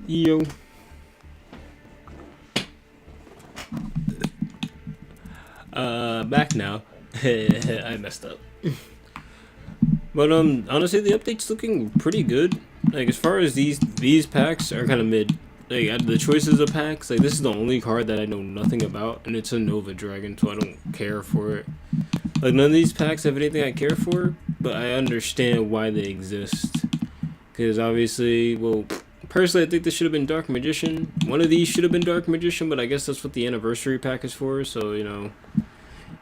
Yo. Back now. I messed up. But honestly, the update's looking pretty good. Like as far as these packs are kind of mid. Like the choices of packs, like this is the only card that I know nothing about, and it's a Nova Dragon, so I don't care for it. Like none of these packs have anything I care for, but I understand why they exist. Because obviously, well, personally, I think this should have been Dark Magician. One of these should have been Dark Magician, but I guess that's what the anniversary pack is for. So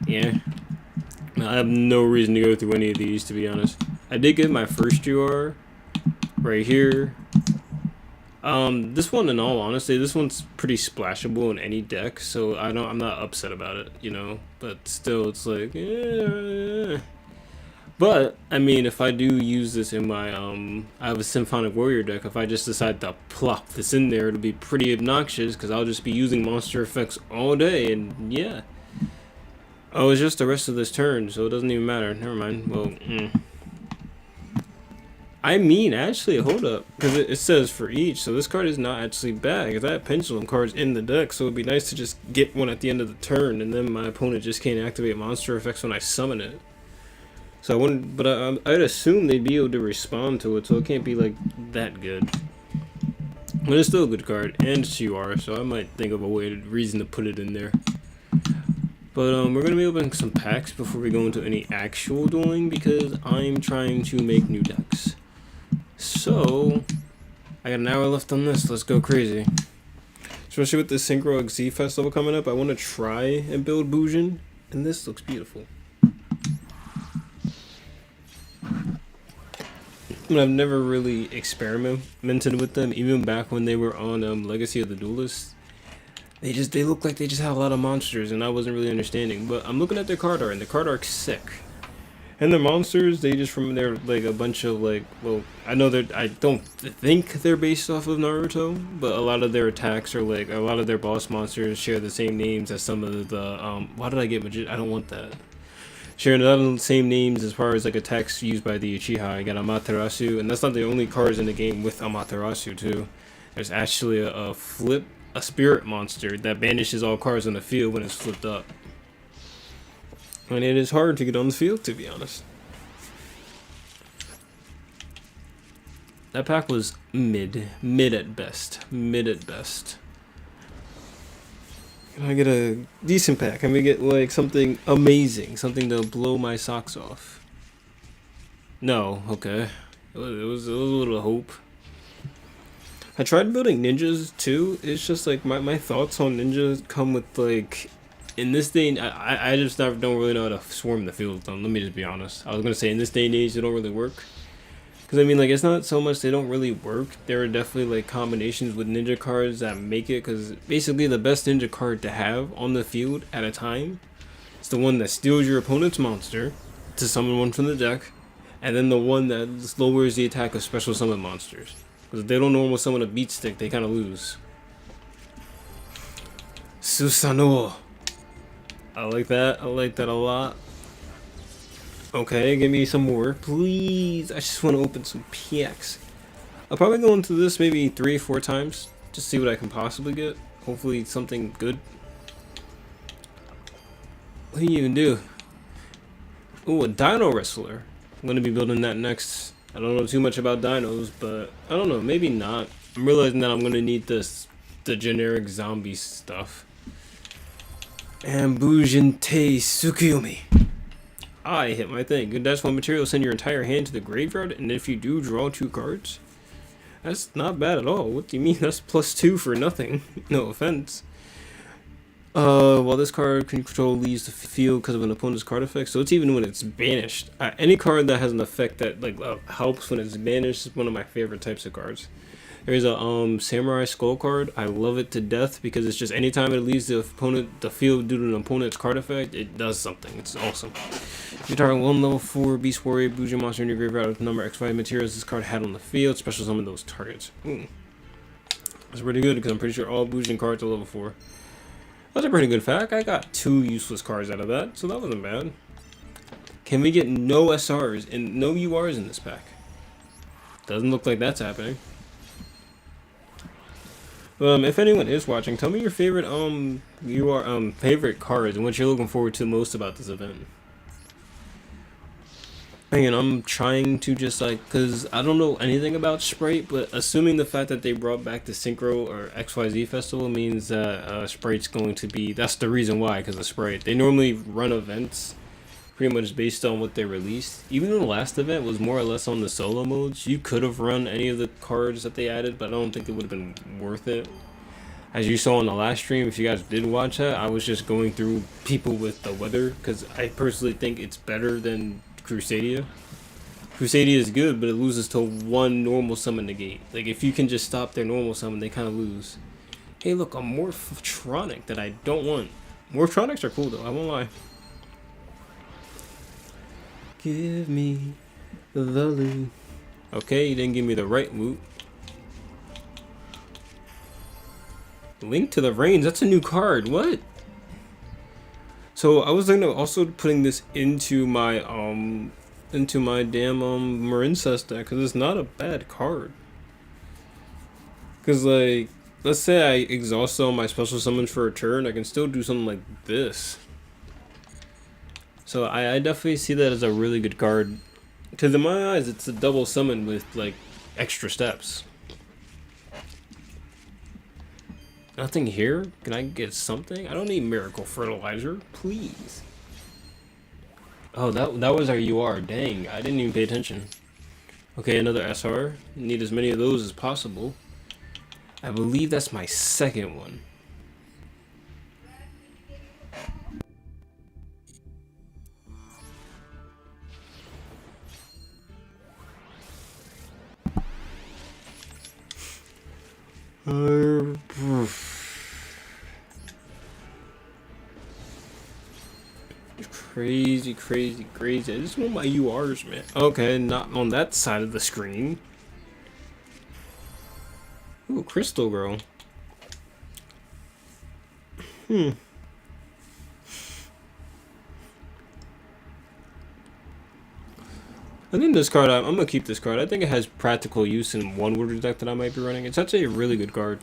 yeah. I have no reason to go through any of these, to be honest. I did get my first UR right here. This one, in all honesty, this one's pretty splashable in any deck, so I'm not upset about it. But still, it's like, But I mean, if I do use this in my I have a Symphonic Warrior deck. If I just decide to plop this in there, it'll be pretty obnoxious because I'll just be using monster effects all day, and yeah. Oh, it's just the rest of this turn, so it doesn't even matter. Never mind. Well, I mean, actually, hold up. Because it says for each, so this card is not actually bad. Because I have pendulum cards in the deck, so it'd be nice to just get one at the end of the turn, and then my opponent just can't activate monster effects when I summon it. So I wouldn't, but I'd assume they'd be able to respond to it, so it can't be, like, that good. But it's still a good card, and it's UR, so I might think of a reason to put it in there. But we're going to be opening some packs before we go into any actual dueling because I'm trying to make new decks. So, I got an hour left on this. Let's go crazy. Especially with the Synchro Z Festival coming up, I want to try and build Bujin, and this looks beautiful. I've never really experimented with them, even back when they were on Legacy of the Duelists. They look like they just have a lot of monsters, and I wasn't really understanding. But I'm looking at their card art, and the card art's sick. And the monsters, they're like a bunch of like, well, I don't think they're based off of Naruto, but a lot of their attacks are like, a lot of their boss monsters share the same names as some of the, why did I get I don't want that. Sharing a lot of the same names as far as like attacks used by the Uchiha. I got Amaterasu, and that's not the only cards in the game with Amaterasu too. There's actually a spirit monster that banishes all cards on the field when it's flipped up. And it is hard to get on the field, to be honest. That pack was mid at best. Can I get a decent pack? Can we get like something amazing? Something to blow my socks off? No, okay. It was a little hope. I tried building ninjas too. It's just like my thoughts on ninjas come with like, in this day, I just don't really know how to swarm the field with them. Let me just be honest. I was gonna say in this day and age they don't really work. Because I mean, like, it's not so much they don't really work. There are definitely like combinations with ninja cards that make it. Because basically the best ninja card to have on the field at a time is the one that steals your opponent's monster to summon one from the deck, and then the one that lowers the attack of special summon monsters. Because if they don't normal summon a beat stick, they kind of lose. Susano. I like that. I like that a lot. Okay, give me some more, please. I just want to open some PX. I'll probably go into this maybe 3 or 4 times. Just see what I can possibly get. Hopefully something good. What do you even do? Ooh, a Dino Wrestler. I'm going to be building that next. I don't know too much about dinos, but I don't know, maybe not. I'm realizing that I'm gonna need the generic zombie stuff. And Bujin Te Tsukuyomi. I hit my thing. Good dash one material, send your entire hand to the graveyard, and if you do, draw 2 cards. That's not bad at all. What do you mean? That's +2 for nothing. No offense. While this card can control leaves the field because of an opponent's card effect, so it's even when it's banished. Any card that has an effect that like helps when it's banished is one of my favorite types of cards. There's a Samurai Skull card. I love it to death because it's just anytime it leaves the field due to an opponent's card effect, it does something. It's awesome. If you target 1 level 4 Beast Warrior Bujin monster in your graveyard with number X5 materials this card had on the field, special summon those targets. That's pretty good because I'm pretty sure all Bujin cards are level 4. That's a pretty good fact. I got 2 useless cards out of that, so that wasn't bad. Can we get no SRs and no URs in this pack? Doesn't look like that's happening. If anyone is watching, tell me your favorite favorite cards and what you're looking forward to most about this event. And I'm trying to just like, cause I don't know anything about Sprite, but assuming the fact that they brought back the Synchro or XYZ festival means that Sprite's going to be. That's the reason why, because of Sprite. They normally run events pretty much based on what they released. Even though the last event was more or less on the solo modes, you could have run any of the cards that they added, but I don't think it would have been worth it. As you saw in the last stream, if you guys did watch that, I was just going through people with the weather because I personally think it's better than Crusadia. Crusadia is good, but it loses to one normal summon negate. Like, if you can just stop their normal summon, they kind of lose. Hey, look, a Morphtronic that I don't want. Morphtronics are cool, though, I won't lie. Give me the loot. Okay, you didn't give me the right loot. Link to the Reigns, that's a new card, what? So I was thinking of also putting this into my damn Marincess deck, because it's not a bad card. Because like, let's say I exhaust all my special summons for a turn, I can still do something like this. So I definitely see that as a really good card. Because in my eyes, it's a double summon with like extra steps. Nothing here? Can I get something? I don't need Miracle Fertilizer, please. Oh, that was our UR. Dang, I didn't even pay attention. Okay, another SR. Need as many of those as possible. I believe that's my second one. Crazy, crazy, crazy. I just want my URs, man. Okay, not on that side of the screen. Ooh, Crystal Girl. I think this card, I'm gonna keep this card. I think it has practical use in one Wizard deck that I might be running. It's actually a really good card.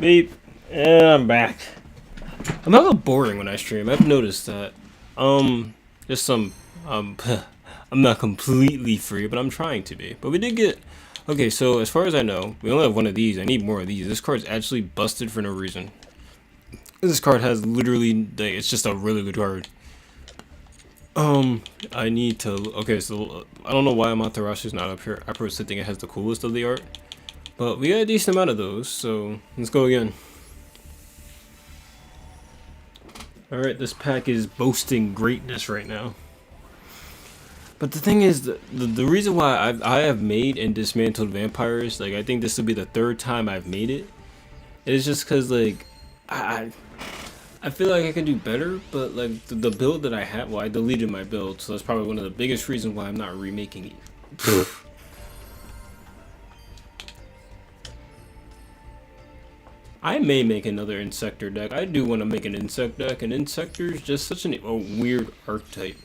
Beep. And I'm back. I'm a little boring when I stream. I've noticed that. Just some, I'm not completely free, but I'm trying to be. But we did get, okay, so as far as I know, we only have one of these. I need more of these. This card's actually busted for no reason. This card has literally, like, it's just a really good card. I need to, okay, so I don't know why Amaterasu's not up here. I personally think it has the coolest of the art. But we got a decent amount of those, so let's go again. Alright, this pack is boasting greatness right now. But the thing is, the reason why I have made and dismantled vampires, like, I think this will be the third time I've made it. It's just because, like, I feel like I can do better, but, like, the build that I had, well, I deleted my build, so that's probably one of the biggest reasons why I'm not remaking it. I may make another Insector deck. I do want to make an Insect deck, and Insector is just such a weird archetype.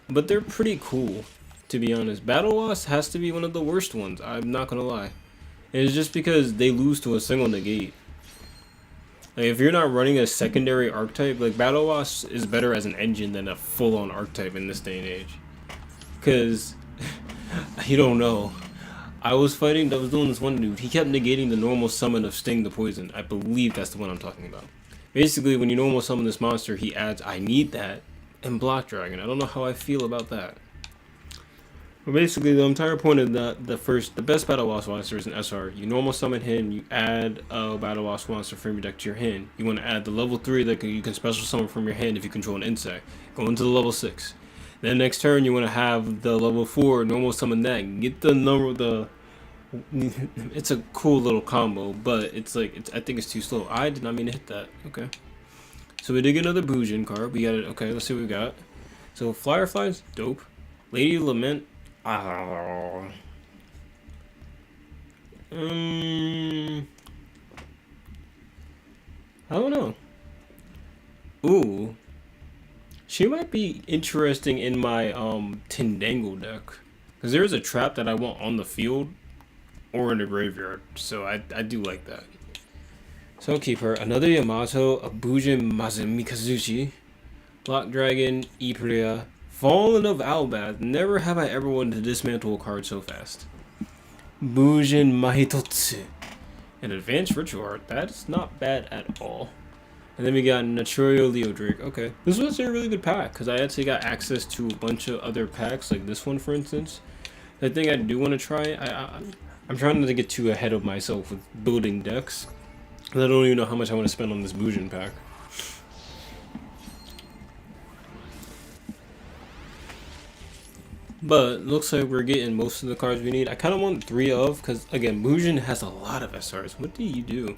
But they're pretty cool, to be honest. Battle Wasp has to be one of the worst ones, I'm not gonna lie. It's just because they lose to a single negate. Like, if you're not running a secondary archetype, like, Battle Wasp is better as an engine than a full-on archetype in this day and age. Because, you don't know. I was doing this one dude. He kept negating the normal summon of Sting the Poison. I believe that's the one I'm talking about. Basically, when you normal summon this monster, he adds, I need that, and Block Dragon. I don't know how I feel about that. But basically, the entire point of the best Battle Wasp monster is an SR. You normal summon him, you add a Battle Wasp monster from your deck to your hand. You want to add the level 3 that you can special summon from your hand if you control an insect. Go into the level 6. Then next turn, you want to have the level 4 normal summon that. Get the number, it's a cool little combo, but it's like, I think it's too slow. I did not mean to hit that. Okay. So we did get another Bujin card. We got it. Okay, let's see what we got. So Flyer Flies, dope. Lady Lament. I don't know. Ooh. She might be interesting in my Tindangle deck. Because there's a trap that I want on the field or in the graveyard. So I do like that. So I'll keep her. Another Yamato, a Bujin Mikazuchi, Block Dragon, Ipria, Fallen of Albaz. Never have I ever wanted to dismantle a card so fast. Bujin Mahitotsu. An Advanced Ritual Art. That's not bad at all. And then we got Naturio Leodrake. Okay. This was a really good pack because I actually got access to a bunch of other packs, like this one, for instance. I think I do want to try. I'm trying not to get too ahead of myself with building decks. I don't even know how much I want to spend on this Bujin pack. But looks like we're getting most of the cards we need. I kind of want 3 of, because again, Bujin has a lot of SRs. What do you do?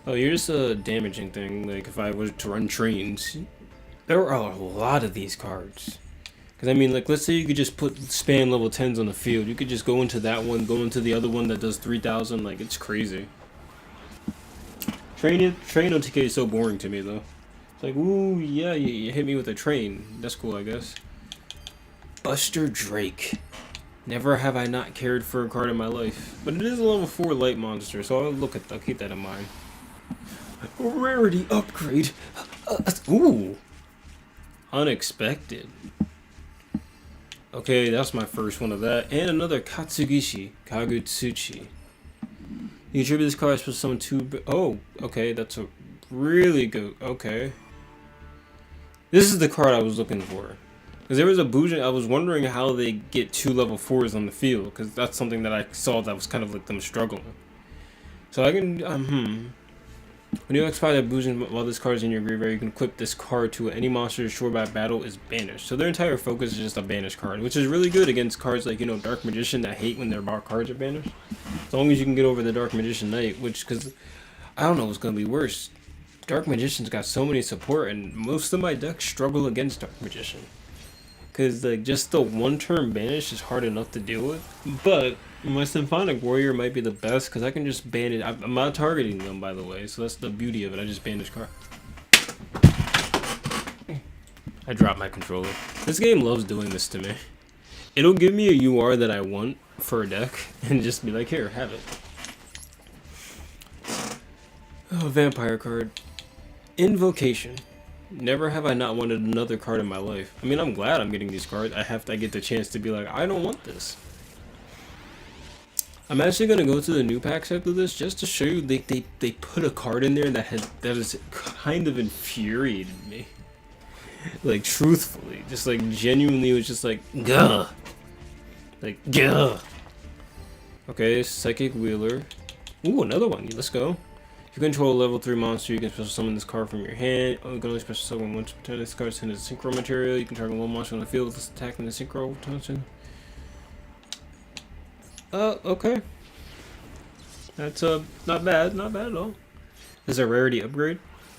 Oh, you're just a damaging thing. Like if I was to run trains, there are a lot of these cards. Because I mean, like, let's say you could just put spam level 10s on the field. You could just go into that one, go into the other one that does 3,000. Like, it's crazy. Train OTK is so boring to me though. It's like, ooh, yeah, you hit me with a train. That's cool, I guess. Buster Drake. Never have I not cared for a card in my life. But it is a level 4 light monster, so I'll keep that in mind. Rarity upgrade. Ooh. Unexpected. Okay, that's my first one of that. And another Katsugishi Kagutsuchi. You attribute this card to summon 2. Oh, okay, that's a really good. Okay. This is the card I was looking for. Because there was a Bujin, I was wondering how they get 2 level 4s on the field. Because that's something that I saw that was kind of like them struggling. So I can, when you expire that Bujin while this card is in your graveyard, you can equip this card to any monster destroyed by battle is banished. So their entire focus is just a banished card, which is really good against cards like, you know, Dark Magician that hate when their cards are banished. As long as you can get over the Dark Magician Knight, which, because I don't know what's going to be worse. Dark Magician's got so many support, and most of my decks struggle against Dark Magician. Because, like, just the one-turn banish is hard enough to deal with. But my Symphonic Warrior might be the best, because I can just banish. I'm not targeting them, by the way, so that's the beauty of it. I just banish card. I dropped my controller. This game loves doing this to me. It'll give me a UR that I want for a deck, and just be like, here, have it. Oh, Vampire card. Invocation. Never have I not wanted another card in my life. I mean, I'm glad I'm getting these cards. I get the chance to be like, I don't want this. I'm actually gonna go to the new packs after this just to show you they put a card in there that has kind of infuriated me. Like truthfully, just like genuinely, it was just like gah, like gah. Okay, Psychic Wheeler. Ooh, another one. Let's go. If you control a level 3 monster, you can special summon this card from your hand. Oh, you can only special summon once per turn. This card sends a synchro material. You can target one monster on the field with this attack and the synchro tension. Okay. That's not bad, not bad at all. There's a rarity upgrade.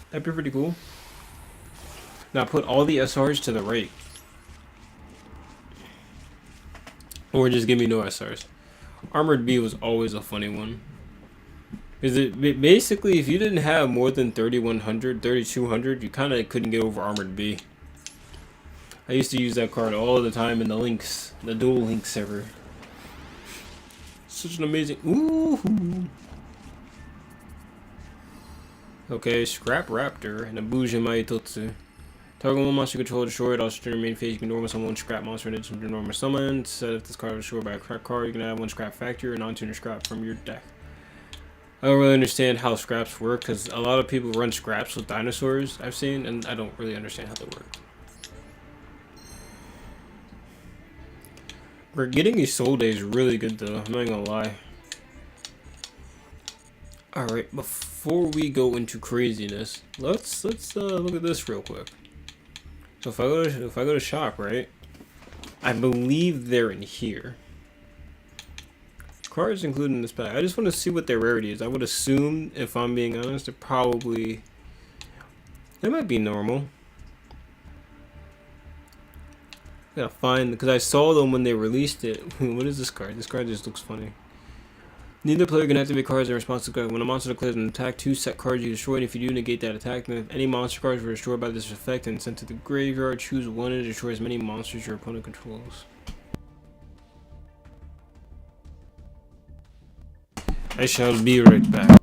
That'd be pretty cool. Now put all the SRs to the right. Or just give me no SRs. Armored B was always a funny one. Is it basically if you didn't have more than 3100, 3200, you kind of couldn't get over Armored B. I used to use that card all the time in the links, the Duel Link server. Such an amazing. Ooh. Okay, Scrap Raptor and a Bujin Maitotsu. Target one monster you control destroyed. Also, during your main phase, you can normal summon one scrap monster in addition to normal summon. Set if this card is destroyed by a crack card, you can add one scrap factor or non-tuner scrap from your deck. I don't really understand how scraps work because a lot of people run scraps with dinosaurs I've seen, and I don't really understand how they work. We're getting a Soul Day is really good though. I'm not gonna lie. All right, before we go into craziness, let's look at this real quick. So if I go to shop, right? I believe they're in here. Cards included in this pack. I just want to see what their rarity is. I would assume, if I'm being honest, they're probably they might be normal. Gotta find because I saw them when they released it. What is this card? This card just looks funny. Neither player can activate cards in response to card. When a monster declares an attack, 2 set cards you destroy, and if you do negate that attack, then if any monster cards were destroyed by this effect and sent to the graveyard, choose one and destroy as many monsters your opponent controls. I shall be right back.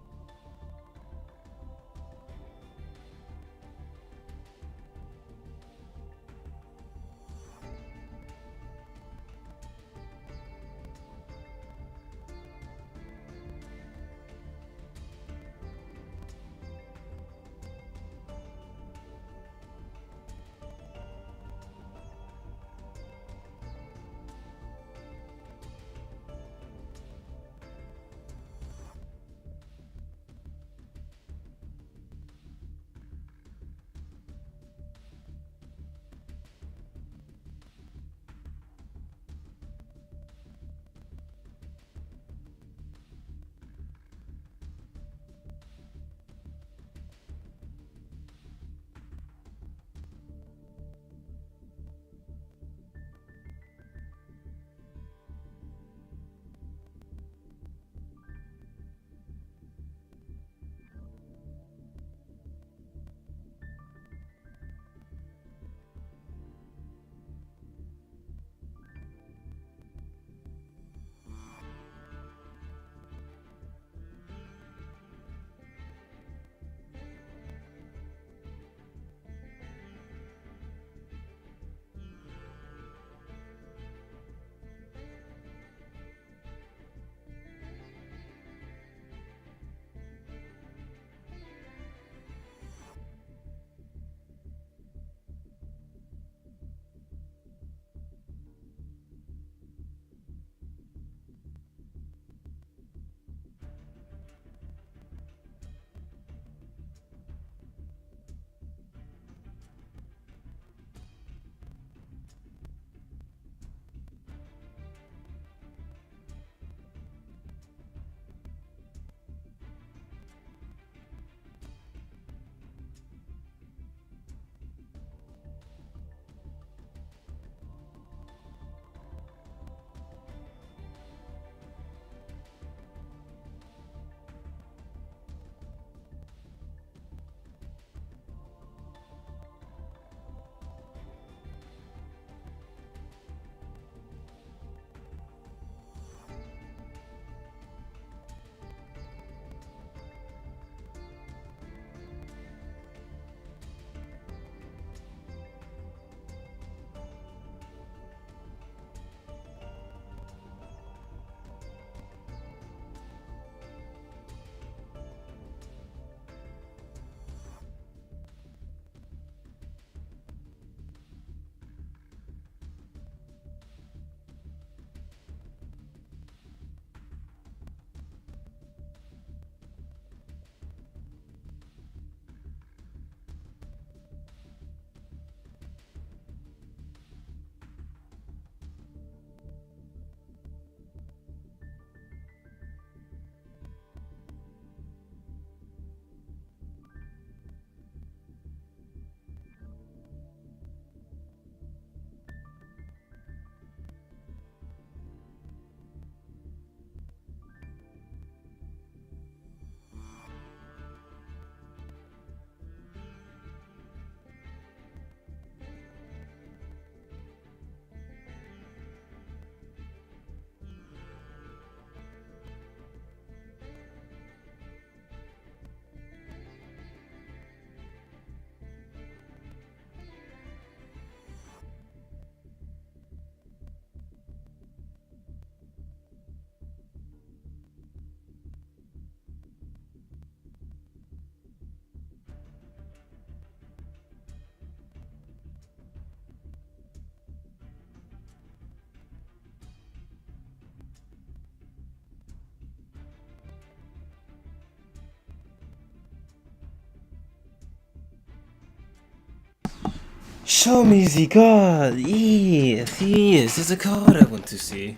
Show me the card. Yes, yes, it's a card I want to see.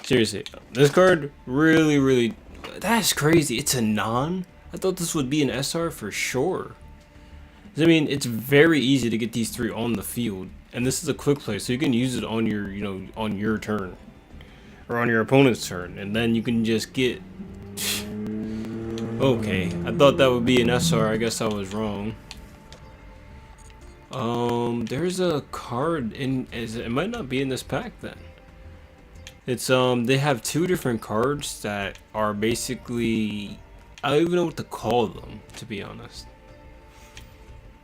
Seriously, this card really, that's crazy. It's a non? I thought this would be an SR for sure. I mean, it's very easy to get these three on the field, and this is a quick play, so you can use it on your, on your turn, or on your opponent's turn, and then you can just get. Okay, I thought that would be an SR. I guess I was wrong. There's a card in. It might not be in this pack then. It's they have two different cards that are basically, I don't even know what to call them, to be honest.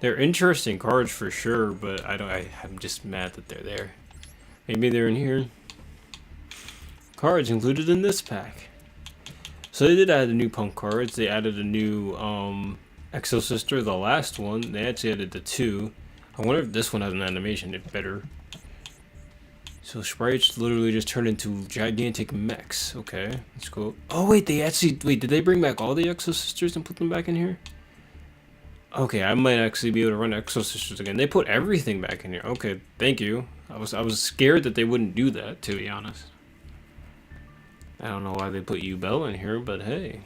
They're interesting cards for sure, but I'm just mad that they're there. Maybe they're in here. Cards included in this pack. So they did add the new punk cards. They added a new Exo Sister, the last one. They actually added the two. I wonder if this one has an animation. It better. So sprites literally just turned into gigantic mechs. Okay, that's cool. Oh wait, did they bring back all the Exo Sisters and put them back in here? Okay, I might actually be able to run Exo Sisters again. They put everything back in here. Okay, thank you. I was scared that they wouldn't do that, to be honest. I don't know why they put Bell in here, but hey.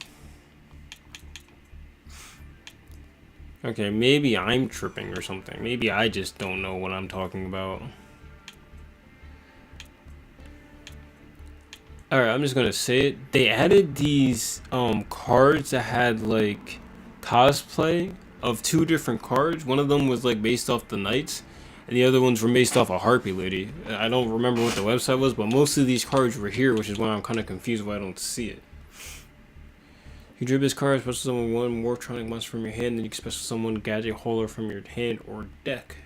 Okay, maybe I'm tripping or something. Maybe I just don't know what I'm talking about. Alright, I'm just gonna say it. They added these cards that had like cosplay of two different cards. One of them was like based off the knights, and the other ones were based off a Harpy Lady. I don't remember what the website was, but most of these cards were here, which is why I'm kind of confused why I don't see it. You drip this card, special summon one Wartronic monster from your hand, then you can special summon Gadget Hauler from your hand or deck.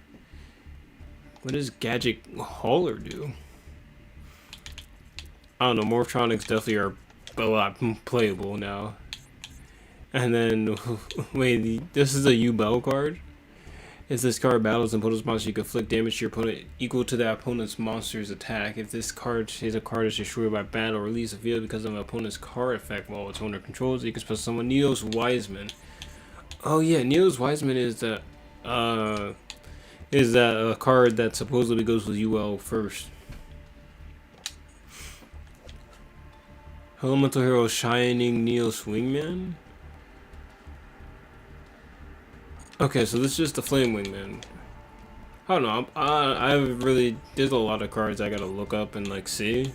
What does Gadget Hauler do? I don't know, Morphtronics definitely are a lot playable now. And then, wait, this is a Bell card? If this card battles an opponent's monster, you can inflict damage to your opponent equal to that opponent's monster's attack. If this card is destroyed by battle or leaves the field because of an opponent's card effect while its owner controls it, you can special summon Neos Wiseman. Oh yeah, Neos Wiseman is that a card that supposedly goes with UL first. Elemental Hero Shining Neos Wingman? Okay, so this is just the Flame Wingman. I don't know, there's a lot of cards I gotta look up and like see.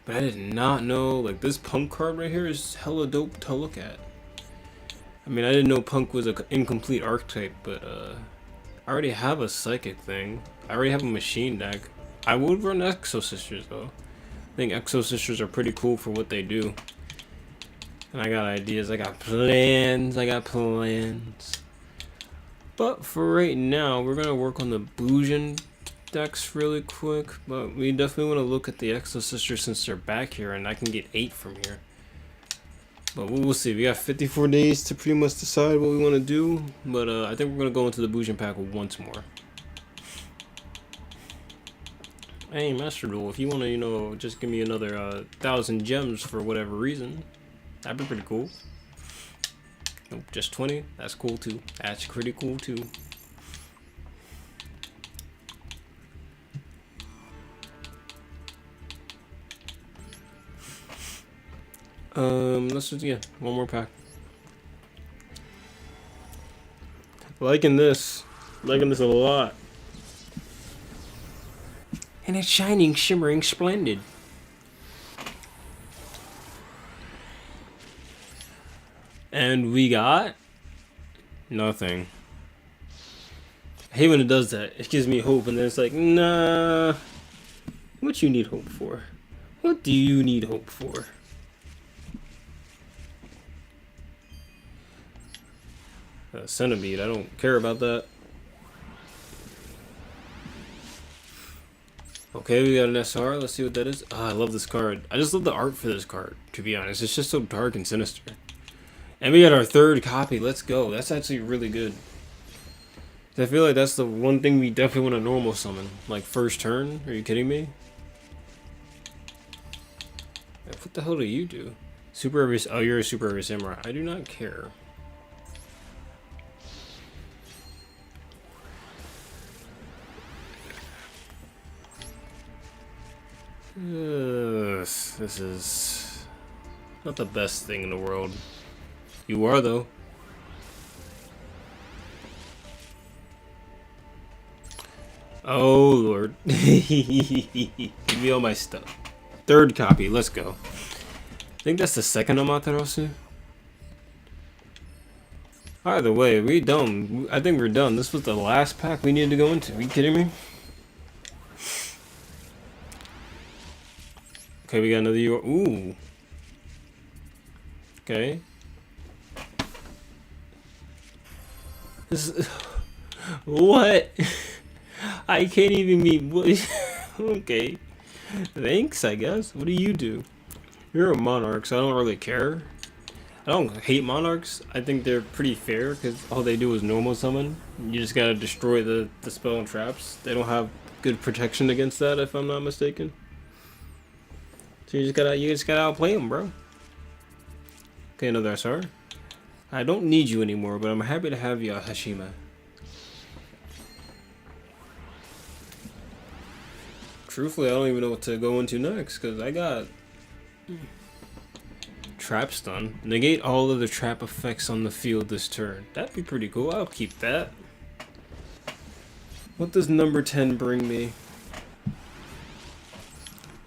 But I did not know, like this Punk card right here is hella dope to look at. I mean, I didn't know Punk was an incomplete archetype, but I already have a Psychic thing. I already have a Machine deck. I would run Exo Sisters though. I think Exo Sisters are pretty cool for what they do. And I got ideas, I got plans. But for right now, we're gonna work on the Bujin decks really quick. But we definitely want to look at the Exo Sisters since they're back here, and I can get 8 from here. But we'll see. We got 54 days to pretty much decide what we want to do. But I think we're gonna go into the Bujin pack once more. Hey, Master Duel, if you want to, just give me another 1,000 gems for whatever reason, that'd be pretty cool. Nope, just 20. That's cool too. That's pretty cool too. Let's just one more pack. Liking this a lot. And it's shining, shimmering, splendid. And we got nothing. I hate when it does that. It gives me hope, and then it's like, nah. What you need hope for? What do you need hope for? Centipede, I don't care about that. Okay, we got an SR. Let's see what that is. Oh, I love this card. I just love the art for this card, to be honest. It's just so dark and sinister. And we got our 3rd copy. Let's go. That's actually really good. I feel like that's the one thing we definitely want to normal summon. Like, first turn? Are you kidding me? What the hell do you do? Super Heavy... Oh, you're a Super Heavy Samurai. I do not care. This is not the best thing in the world. You are, though. Oh, Lord. Give me all my stuff. Third copy. Let's go. I think that's the second Amaterasu. Either way, we done. I think we're done. This was the last pack we needed to go into. Are you kidding me? Okay, we got another U. Ooh. Okay. This is, what? I can't even meet. Okay. Thanks, I guess. What do you do? You're a monarch, so I don't really care. I don't hate monarchs. I think they're pretty fair because all they do is normal summon. You just gotta destroy the spell and traps. They don't have good protection against that, if I'm not mistaken. So you just gotta outplay them, bro. Okay, another SR. I don't need you anymore, but I'm happy to have you, Hashima. Truthfully, I don't even know what to go into next because I got trap stun. Negate all of the trap effects on the field this turn. That'd be pretty cool. I'll keep that. What does number 10 bring me?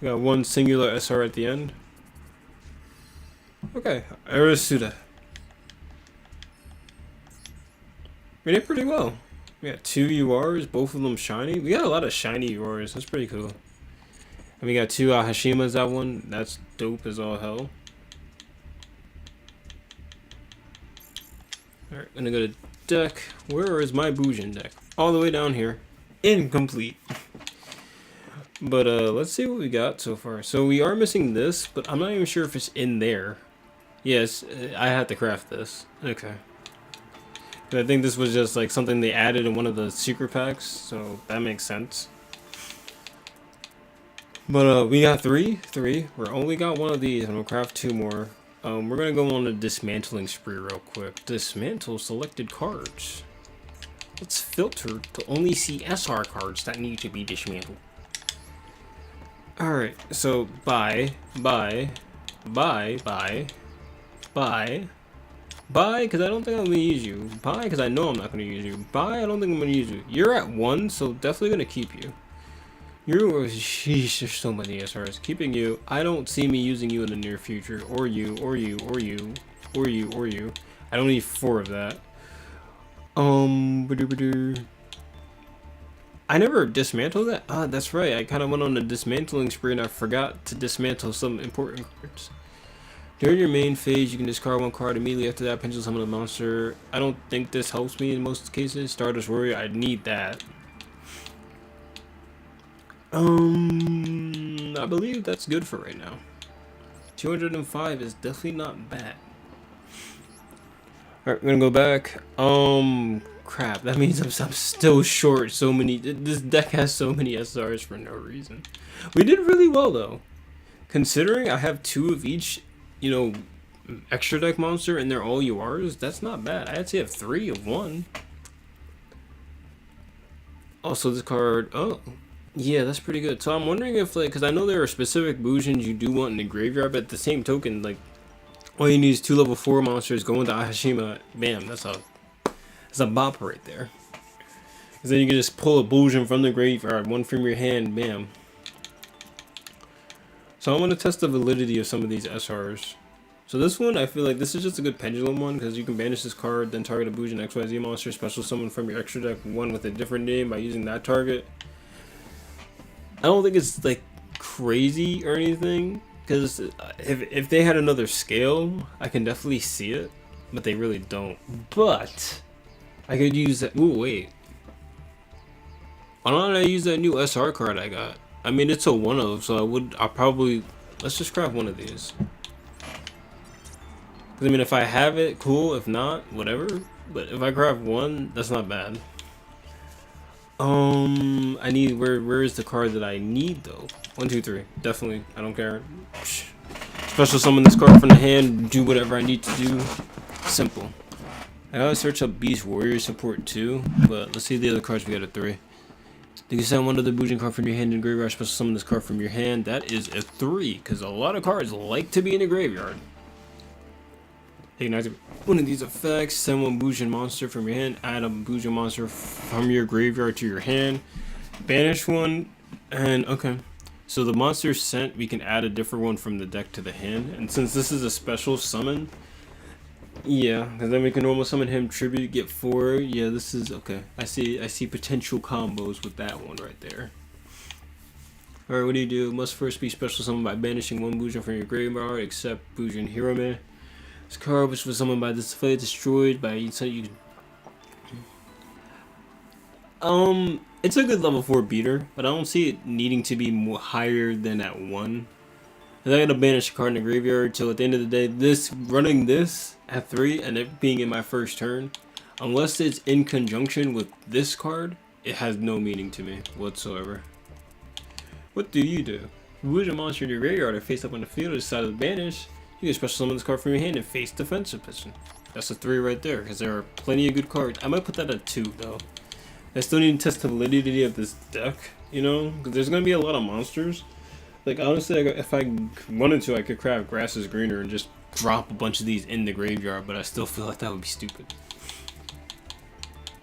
We got one singular SR at the end. Okay, Arasuda. We did pretty well. We got 2 URs, both of them shiny. We got a lot of shiny URs. That's pretty cool. And we got 2 Hashimas that one. That's dope as all hell. Alright, gonna go to deck. Where is my Bujin deck? All the way down here. Incomplete. But let's see what we got so far. So we are missing this, but I'm not even sure if it's in there. Yes, I had to craft this. Okay. I think this was just like something they added in one of the secret packs, so that makes sense. But we got three. We only got one of these, and we'll craft 2 more. We're gonna go on a dismantling spree real quick. Dismantle selected cards. Let's filter to only see SR cards that need to be dismantled. Alright, so buy, because I don't think I'm going to use you. Buy, because I know I'm not going to use you. Buy, I don't think I'm going to use you. You're at 1, so definitely going to keep you. Sheesh, there's so many SRs. Keeping you, I don't see me using you in the near future. Or you. I don't need 4 of that. I never dismantled that? Ah, that's right. I kind of went on a dismantling spree and I forgot to dismantle some important cards. During your main phase, you can discard 1 card immediately after that. Pencil summon a monster. I don't think this helps me in most cases. Stardust Warrior, I need that. I believe that's good for right now. 205 is definitely not bad. Alright, we're gonna go back. Crap. That means I'm still short so many. This deck has so many SRs for no reason. We did really well though. Considering I have 2 of each, you know, extra deck monster and they're all URs, that's not bad. I actually have 3 of 1. Also this card, oh, yeah, that's pretty good. So I'm wondering if, like, because I know there are specific Bujins you do want in the graveyard, but at the same token, like, all you need is 2 level 4 monsters, go into Ahashima, bam, that's a bop right there. Because then you can just pull a Bujin from the graveyard, 1 from your hand, bam. So I'm going to test the validity of some of these SRs. So this one, I feel like this is just a good pendulum one, because you can banish this card, then target a Bujin XYZ monster, special summon from your extra deck, 1 with a different name by using that target. I don't think it's like crazy or anything, because if they had another scale, I can definitely see it, but they really don't. But I could use that. Ooh, wait. Why don't I use that new SR card I got? I mean, it's a 1-of, so I'll probably, let's just craft 1 of these. Because I mean, if I have it, cool. If not, whatever. But if I craft 1, that's not bad. I need, where is the card that I need though? 1, 2, 3. Definitely. I don't care. Special summon this card from the hand, do whatever I need to do. Simple. I gotta search up Beast Warrior support too, but let's see the other cards we got at 3. You can send one of the Bujin card from your hand in the graveyard, special summon this card from your hand. That is a 3, because a lot of cards like to be in the graveyard. Ignite one of these effects, send one Bujin monster from your hand, add a Bujin monster from your graveyard to your hand, banish one, and okay. So the monster sent, we can add a different one from the deck to the hand, and since this is a special summon, yeah, because then we can normal summon him, tribute, get 4. Yeah, this is okay. I see potential combos with that one right there. Alright, what do? Must first be special summoned by banishing one Bujin from your graveyard, except Bujin Hirome. This card, which was summoned by this effect, destroyed by you. It's a good level 4 beater, but I don't see it needing to be more higher than at 1. I gotta banish a card in the graveyard, so at the end of the day, running this at 3 and it being in my first turn, unless it's in conjunction with this card, it has no meaning to me whatsoever. What do? Move a monster in your graveyard or face up on the field or decide to banish, you can special summon this card from your hand and face defensive position. That's a 3 right there, because there are plenty of good cards. I might put that at 2 though. I still need to test the validity of this deck, you know, because there's gonna be a lot of monsters. Like, honestly, if I wanted to, I could craft Grass is Greener and just drop a bunch of these in the graveyard, but I still feel like that would be stupid.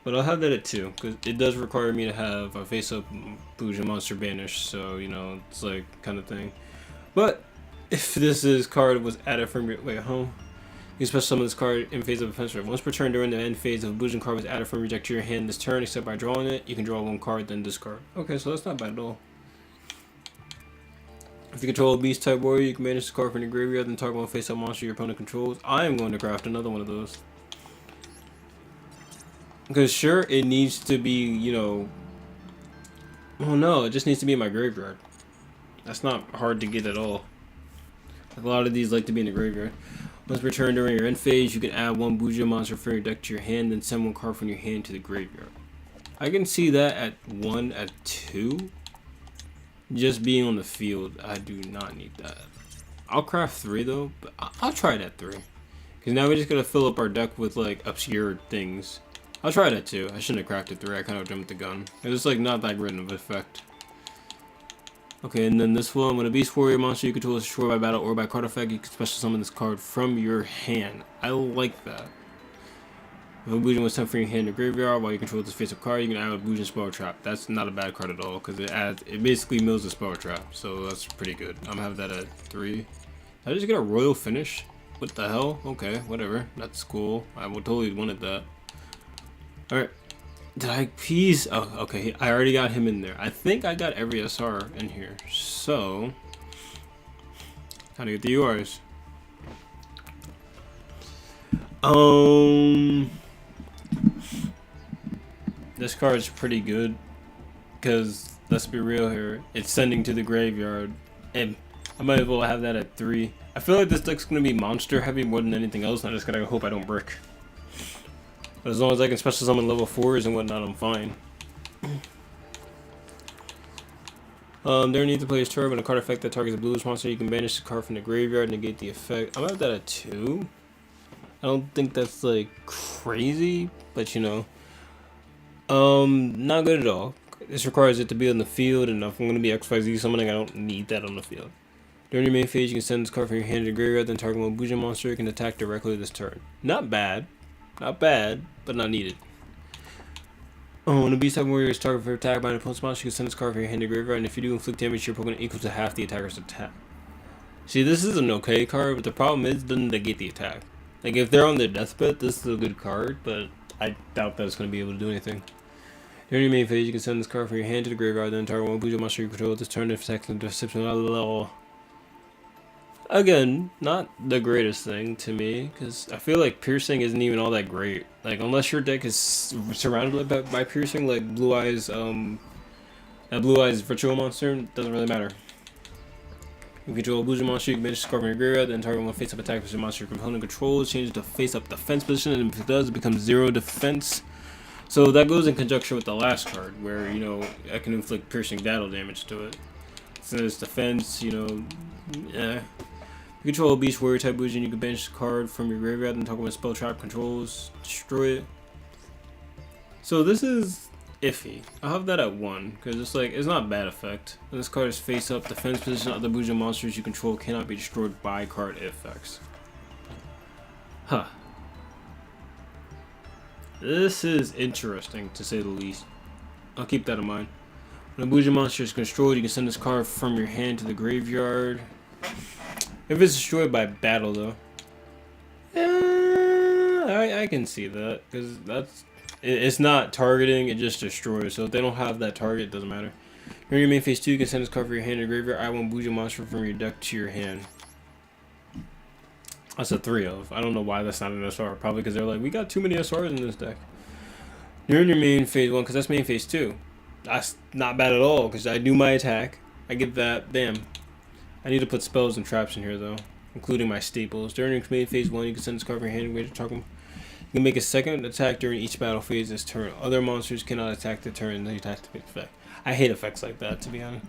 But I'll have that at 2, because it does require me to have a face-up Bujin monster banished, so, you know, it's like, kind of thing. But, if this card was added from your... Wait, home? You can special summon this card in phase of offensive. Once per turn during the end phase of a Bujin card was added from your deck to your hand this turn, except by drawing it, you can draw 1 card, then discard. Okay, so that's not bad at all. If you control a beast type warrior, you can manage this card from the graveyard and target one face up monster your opponent controls. I am going to craft another one of those. Because sure, it needs to be, you know... Oh no, it just needs to be in my graveyard. That's not hard to get at all. A lot of these like to be in the graveyard. Once returned during your end phase, you can add 1 Bujin monster from your deck to your hand, then send 1 card from your hand to the graveyard. I can see that at 1, at 2. Just being on the field, I do not need that. I'll craft 3 though, but I'll try it at 3. Because now we just gotta fill up our deck with like obscure things. I'll try it at 2. I shouldn't have crafted 3, I kind of jumped the gun. It was like not that great of an effect. Okay, and then this one, when a beast warrior monster you control is destroyed by battle or by card effect, you can special summon this card from your hand. I like that. If a Bujin was sent from your hand to graveyard while you control this face-up card, you can add a Bujin Spell Trap. That's not a bad card at all, because it basically mills the Spell Trap, so that's pretty good. I'm gonna have that at 3. Did I just get a royal finish? What the hell? Okay, whatever. That's cool. I would totally wanted that. Alright. Did I please? Oh, okay. I already got him in there. I think I got every SR in here. So, how to get the URs? This card's pretty good because let's be real here. It's sending to the graveyard, and I might as well have that at 3. I feel like this deck's gonna be monster heavy more than anything else. And I just gotta hope I don't brick. But as long as I can special summon level 4s and whatnot, I'm fine. There needs to play his turn when a card effect that targets a bluish monster. You can banish the card from the graveyard and negate the effect. I'm gonna have that at 2. I don't think that's like crazy, but you know, not good at all. This requires it to be on the field, and if I'm gonna be XYZ summoning, I don't need that on the field. During your main phase, you can send this card from your hand to the graveyard, then target one Bujin monster. You can attack directly this turn. Not bad. Not bad, but not needed. Oh, when a beast type warrior is targeted for attack by an opponent's monster, you can send this card from your hand to graveyard, and if you do inflict damage to your opponent equal to half the attacker's attack. See, this is an okay card, but the problem is it doesn't negate the attack. Like, if they're on their deathbed, this is a good card, but I doubt that it's going to be able to do anything. During your main phase, you can send this card from your hand to the graveyard, then target one Bujin monster you control this turn if attacks and deception level. Again, not the greatest thing to me, because I feel like piercing isn't even all that great. Like, unless your deck is surrounded by piercing, like Blue Eyes, that Blue Eyes virtual monster, doesn't really matter. You control a Bujin monster, you can manage to cover your graveyard, then target one face-up attack with your monster component controls, change the face-up defense position, and if it does, it becomes 0 defense. So that goes in conjunction with the last card, where, you know, I can inflict piercing battle damage to it. So there's defense, you know, yeah. You control a beast warrior type Bujin, you can banish the card from your graveyard and talk about spell trap controls, destroy it. So this is iffy. I'll have that at 1, because it's like, it's not a bad effect. When this card is face up, defense position, other Buja monsters you control cannot be destroyed by card effects. Huh. This is interesting, to say the least. I'll keep that in mind. When a Buja monster is destroyed, you can send this card from your hand to the graveyard. If it's destroyed by battle, though. I can see that, because it's not targeting, it just destroys. So if they don't have that target, it doesn't matter. During your main phase 2, you can send this card from your hand to the graveyard. Add 1 Buja monster from your deck to your hand. That's a 3 of. I don't know why that's not an SR. Probably because they're like, we got too many SRs in this deck. During your main phase 1, because that's main phase 2. That's not bad at all, because I do my attack. I get that. Damn. I need to put spells and traps in here, though, including my staples. During your main phase 1, you can send this card from your hand to target. You can make a second attack during each battle phase this turn. Other monsters cannot attack the turn they attack the effect. I hate effects like that, to be honest.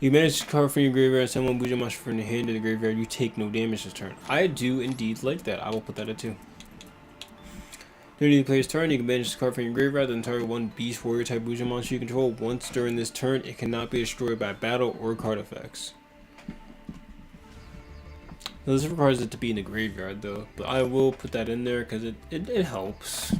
You manage to card from your graveyard and send 1 Buja monster from your hand to the graveyard. You take no damage this turn. I do indeed like that. I will put that at 2. During the player's turn, you can banish this card from your graveyard and target 1 Beast Warrior type Buja monster you control. Once during this turn, it cannot be destroyed by battle or card effects. Now, this requires it to be in the graveyard, though, but I will put that in there because it helps.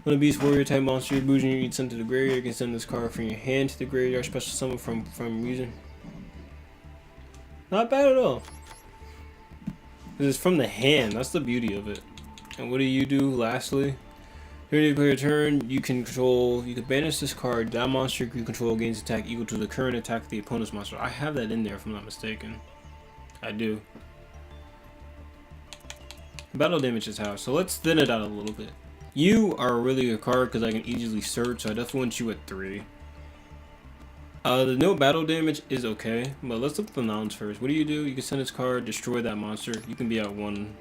When a Beast Warrior type monster Buja you sent to the graveyard, you can send this card from your hand to the graveyard. Special summon from using. Not bad at all. It's from the hand. That's the beauty of it. And what do you do? Lastly, during the player turn, you can banish this card. That monster you control gains attack equal to the current attack of the opponent's monster. I have that in there, if I'm not mistaken. I do. Battle damage is half, so let's thin it out a little bit. You are a really good card because I can easily search, so I definitely want you at 3. The no battle damage is okay, but let's look at the nouns first. What do? You can send this card, destroy that monster. You can be at 1.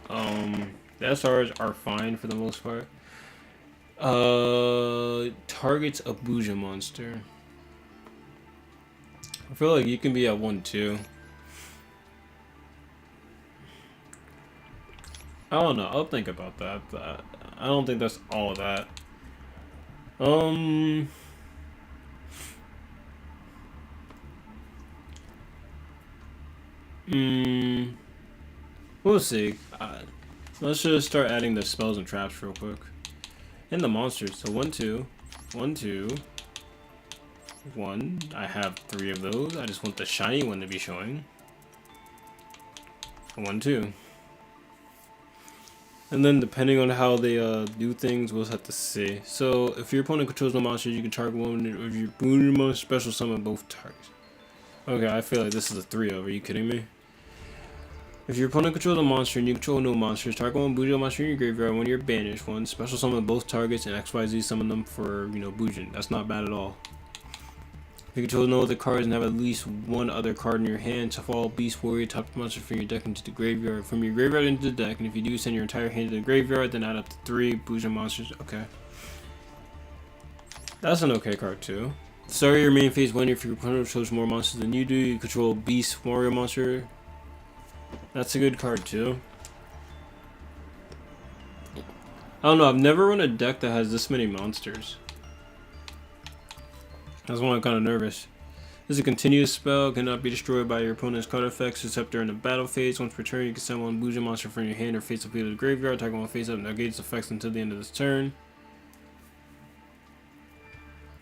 The SRs are fine for the most part. Targets a Buja monster. I feel like you can be at 1 too. I don't know. I'll think about that. I don't think that's all of that. We'll see. Let's just start adding the spells and traps real quick. And the monsters. So 1, 2, 1, 2, 1. I have 3 of those. I just want the shiny one to be showing. 1, 2. And then depending on how they do things, we'll have to see. So if your opponent controls no monsters, you can target 1 of your Buja monsters, special summon both targets. Okay, I feel like this is a 3 of. Are you kidding me? If your opponent controls a monster and you control no monsters, target 1 Buja monster in your graveyard. When you're banished, 1 special summon both targets and XYZ summon them for Buja. That's not bad at all. If you control no other cards and have at least 1 other card in your hand, shuffle all Beast Warrior type monster from your deck into the graveyard. From your graveyard into the deck, and if you do, send your entire hand to the graveyard, then add up to 3 Buja monsters. Okay. That's an okay card too. Start your main phase 1. If your opponent controls more monsters than you do, you control Beast Warrior monster. That's a good card too. I don't know, I've never run a deck that has this many monsters. That's why I'm kind of nervous. This is a continuous spell, cannot be destroyed by your opponent's card effects except during the battle phase. Once per turn, you can send 1 Buja monster from your hand or face up to the graveyard. Target 1 face up, negates effects until the end of this turn.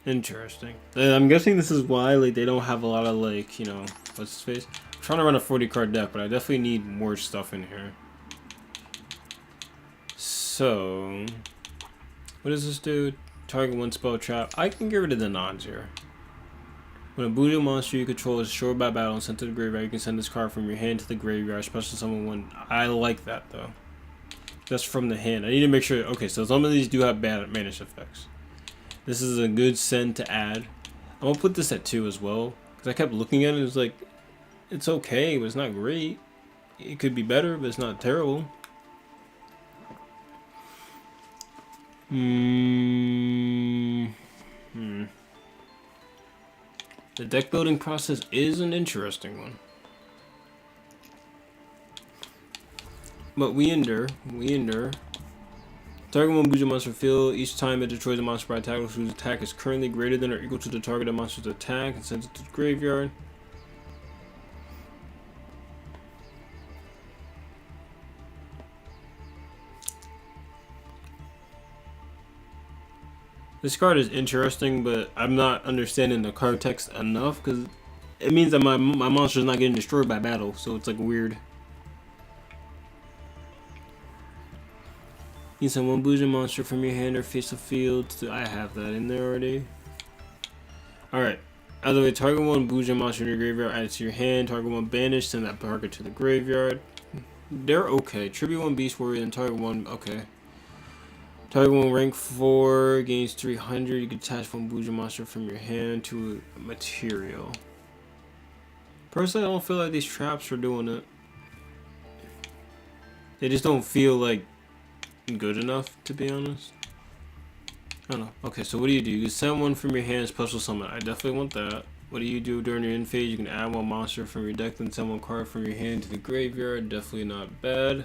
Interesting. I'm guessing this is why they don't have a lot of what's his face? I'm trying to run a 40 card deck, but I definitely need more stuff in here. So, what does this do? Target 1 spell trap. I can get rid of the nons here. When a Buja monster you control is destroyed by battle and sent to the graveyard, you can send this card from your hand to the graveyard. Special summon 1. I like that though. That's from the hand. I need to make sure. Okay, so some of these do have bad banish effects. This is a good send to add. I'm gonna put this at 2 as well because I kept looking at it. It was like, it's okay, but it's not great. It could be better, but it's not terrible. The deck building process is an interesting one. But we endure Target one Buja monster field. Each time it destroys a monster by attack whose attack is currently greater than or equal to the targeted monster's attack and sends it to the graveyard. This card is interesting, but I'm not understanding the card text enough because it means that my monster's not getting destroyed by battle, so it's like weird. You send one Buja monster from your hand or face the field. I have that in there already. Alright. Either way, target one Buja monster in your graveyard, add it to your hand. Target one banish, send that target to the graveyard. They're okay. Tribute one Beast Warrior and target one. Okay. Target one rank 4 gains 300. You can attach one Buja monster from your hand to a material. Personally, I don't feel like these traps are doing it. They just don't feel like good enough, to be honest. I don't know. Okay, so what do? You can send one from your hand, special summon. I definitely want that. What do you do during your end phase? You can add one monster from your deck, then send one card from your hand to the graveyard. Definitely not bad.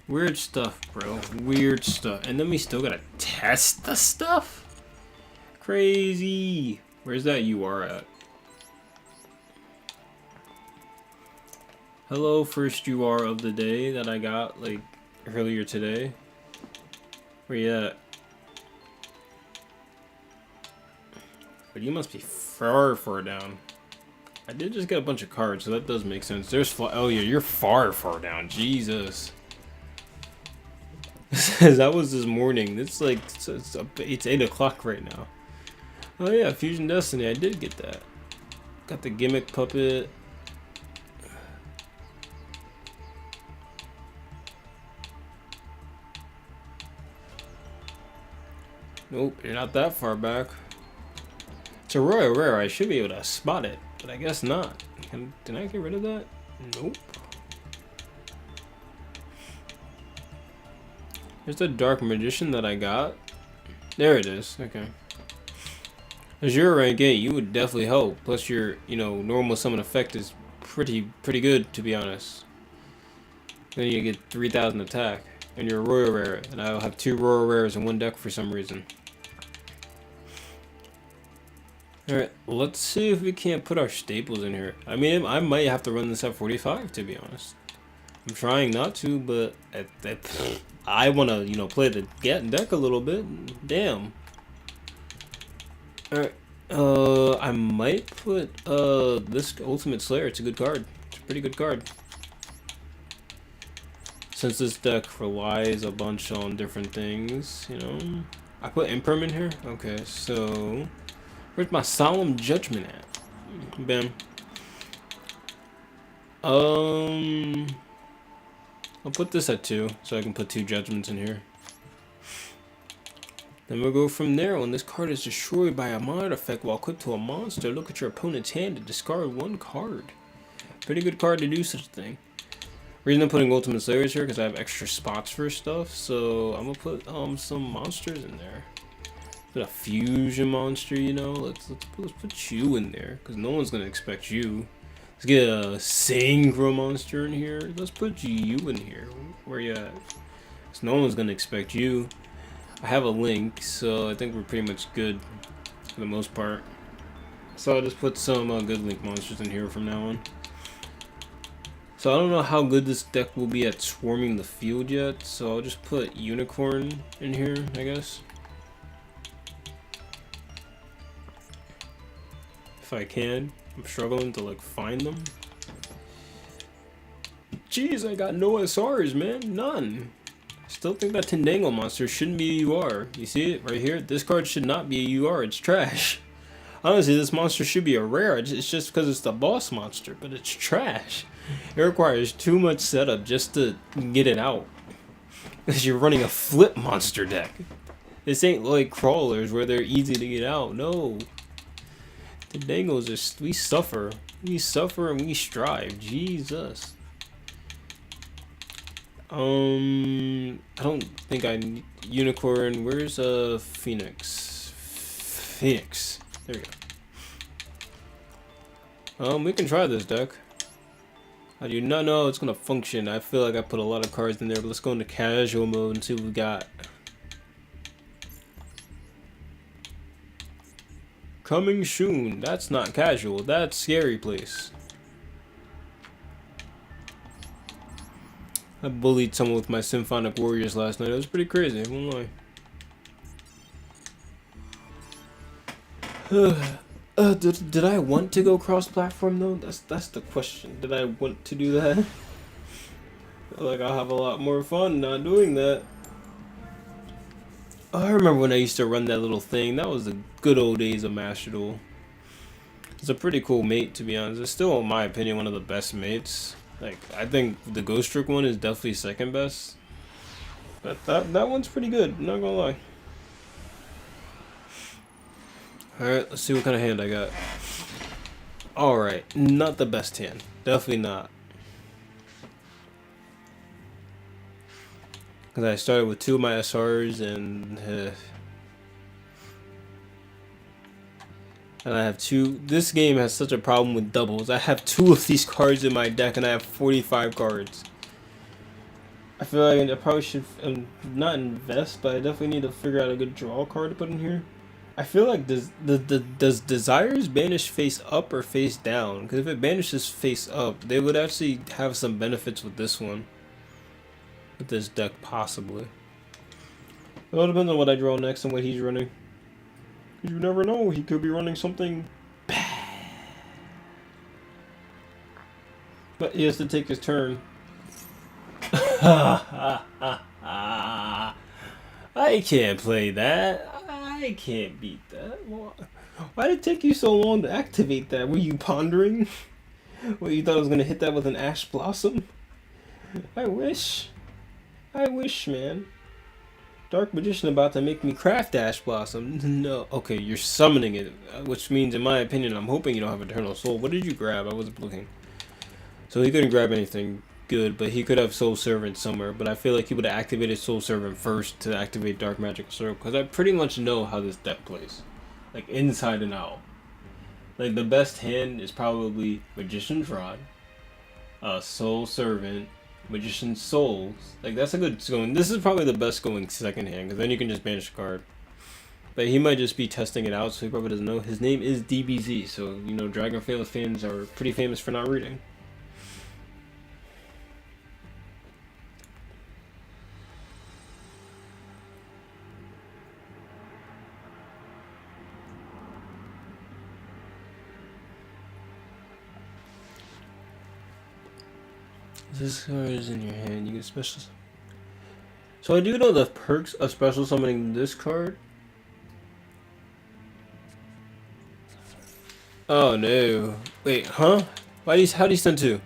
Weird stuff, bro. Weird stuff. And then we still gotta test the stuff? Crazy. Where's that UR at? Hello, first UR of the day that I got like earlier today. Where you at? But you must be far down. I did just get a bunch of cards, so that does make sense. There's oh yeah, you're far down. Jesus. That was this morning. It's like it's 8 o'clock right now. Oh yeah, Fusion Destiny. I did get that. Got the gimmick puppet. Nope, you're not that far back. It's a royal rare. I should be able to spot it, but I guess not. Did I get rid of that? Nope. There's the Dark Magician that I got. There it is. Okay. As your rank 8, you would definitely help. Plus your, normal summon effect is pretty good, to be honest. Then you get 3,000 attack, and you're a royal rare, and I'll have 2 royal rares in one deck for some reason. Alright, let's see if we can't put our staples in here. I mean, I might have to run this at 45, to be honest. I'm trying not to, but I want to, play the deck a little bit. Damn. Alright, I might put this Ultimate Slayer. It's a good card. It's a pretty good card. Since this deck relies a bunch on different things, I put Imperm in here. Okay, so where's my Solemn Judgment at? Bam. I'll put this at 2, so I can put 2 Judgments in here. Then we'll go from there. When this card is destroyed by a mod effect while equipped to a monster, look at your opponent's hand and discard 1 card. Pretty good card to do such a thing. Reason I'm putting Ultimate Slayers here because I have extra spots for stuff, so I'm gonna put some monsters in there. Put a fusion monster, Let's put you in there because no one's gonna expect you. Let's get a synchro monster in here. Let's put you in here. Where you at? Because no one's gonna expect you. I have a link, so I think we're pretty much good for the most part. So I'll just put some good link monsters in here from now on. So I don't know how good this deck will be at swarming the field yet, so I'll just put Unicorn in here, I guess. If I can. I'm struggling to find them. Jeez, I got no SRs, man. None. Still think that Tendango monster shouldn't be a UR. You see it right here? This card should not be a UR. It's trash. Honestly, this monster should be a rare. It's just because it's the boss monster, but it's trash. It requires too much setup just to get it out. Because you're running a flip monster deck. This ain't like crawlers where they're easy to get out. No. The Dangos are, we suffer. We suffer and we strive. Jesus. I don't think I need Unicorn. Where's Phoenix? Phoenix. There we go. We can try this deck. I do not know how it's gonna function. I feel like I put a lot of cards in there, but let's go into casual mode and see what we got. Coming soon. That's not casual. That's scary place. I bullied someone with my Symphonic Warriors last night. It was pretty crazy, I won't lie. Did I want to go cross-platform though? That's the question. Did I want to do that? I feel like I'll have a lot more fun not doing that. Oh, I remember when I used to run that little thing. That was the good old days of Master Duel. It's a pretty cool mate, to be honest. It's still, in my opinion, one of the best mates. Like, I think the Ghost Trick one is definitely second best. But that one's pretty good, I'm not gonna lie. Alright, let's see what kind of hand I got. Alright, not the best hand. Definitely not. Because I started with 2 of my SRs and I have 2. This game has such a problem with doubles. I have 2 of these cards in my deck and I have 45 cards. I feel like I probably should not invest, but I definitely need to figure out a good draw card to put in here. I feel like does Desires banish face up or face down? Because if it banishes face up, they would actually have some benefits with this one. With this deck, possibly. It all depends on what I draw next and what he's running. You never know, he could be running something bad. But he has to take his turn. I can't play that. I can't beat that. Why did it take you so long to activate that? Were you pondering? Well, you thought I was going to hit that with an Ash Blossom? I wish. I wish, man. Dark Magician about to make me craft Ash Blossom. No. Okay, you're summoning it. Which means, in my opinion, I'm hoping you don't have Eternal Soul. What did you grab? I wasn't looking. So he couldn't grab anything good, but he could have Soul Servant somewhere. But I feel like he would have activated Soul Servant first to activate Dark Magical Circle. Because I pretty much know how this deck plays. Like, inside and out. Like, the best hand is probably Magician's Rod, Soul Servant, Magician's Souls. Like, that's a good going. This is probably the best going second hand, because then you can just banish a card. But he might just be testing it out, so he probably doesn't know. His name is DBZ, so, you know, Dragon Fail fans are pretty famous for not reading. This card is in your hand. You get special. So I do know the perks of special summoning this card. Oh no! Wait, huh? How do you send 2?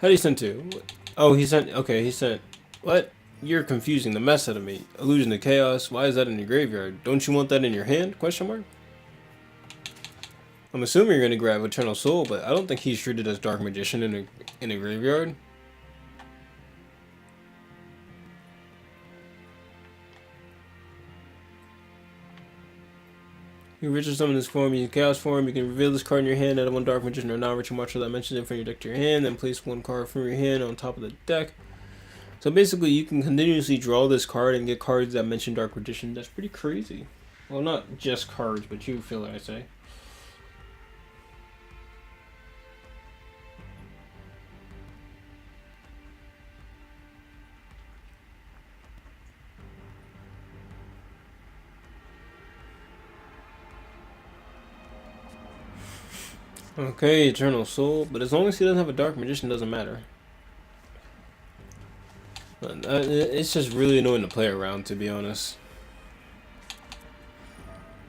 How do you send 2? Oh, he sent. Okay, he sent. What? You're confusing the mess out of me. Illusion to Chaos. Why is that in your graveyard? Don't you want that in your hand? Question mark. I'm assuming you're gonna grab Eternal Soul, but I don't think he's treated as Dark Magician in a graveyard. You Ritual Summon this form, you Chaos form, you can reveal this card in your hand, add 1 Dark Magician or non-ritual martial that mentions it from your deck to your hand, then place 1 card from your hand on top of the deck. So basically, you can continuously draw this card and get cards that mention Dark Magician. That's pretty crazy. Well, not just cards, but you feel what I say. Okay, Eternal Soul, but as long as he doesn't have a Dark Magician, doesn't matter. It's just really annoying to play around, to be honest.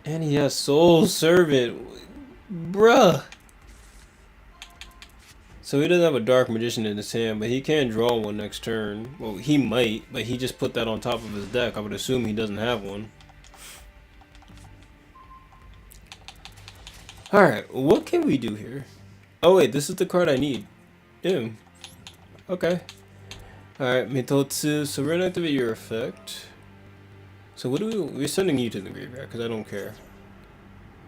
And he has Soul Servant. Bruh! So he doesn't have a Dark Magician in his hand, but he can draw one next turn. Well, he might, but he just put that on top of his deck. I would assume he doesn't have one. Alright, what can we do here? Oh wait, this is the card I need. Ew. Okay. Alright, Mitotsu. So we're gonna activate your effect. So what do we're sending you to the graveyard, because I don't care.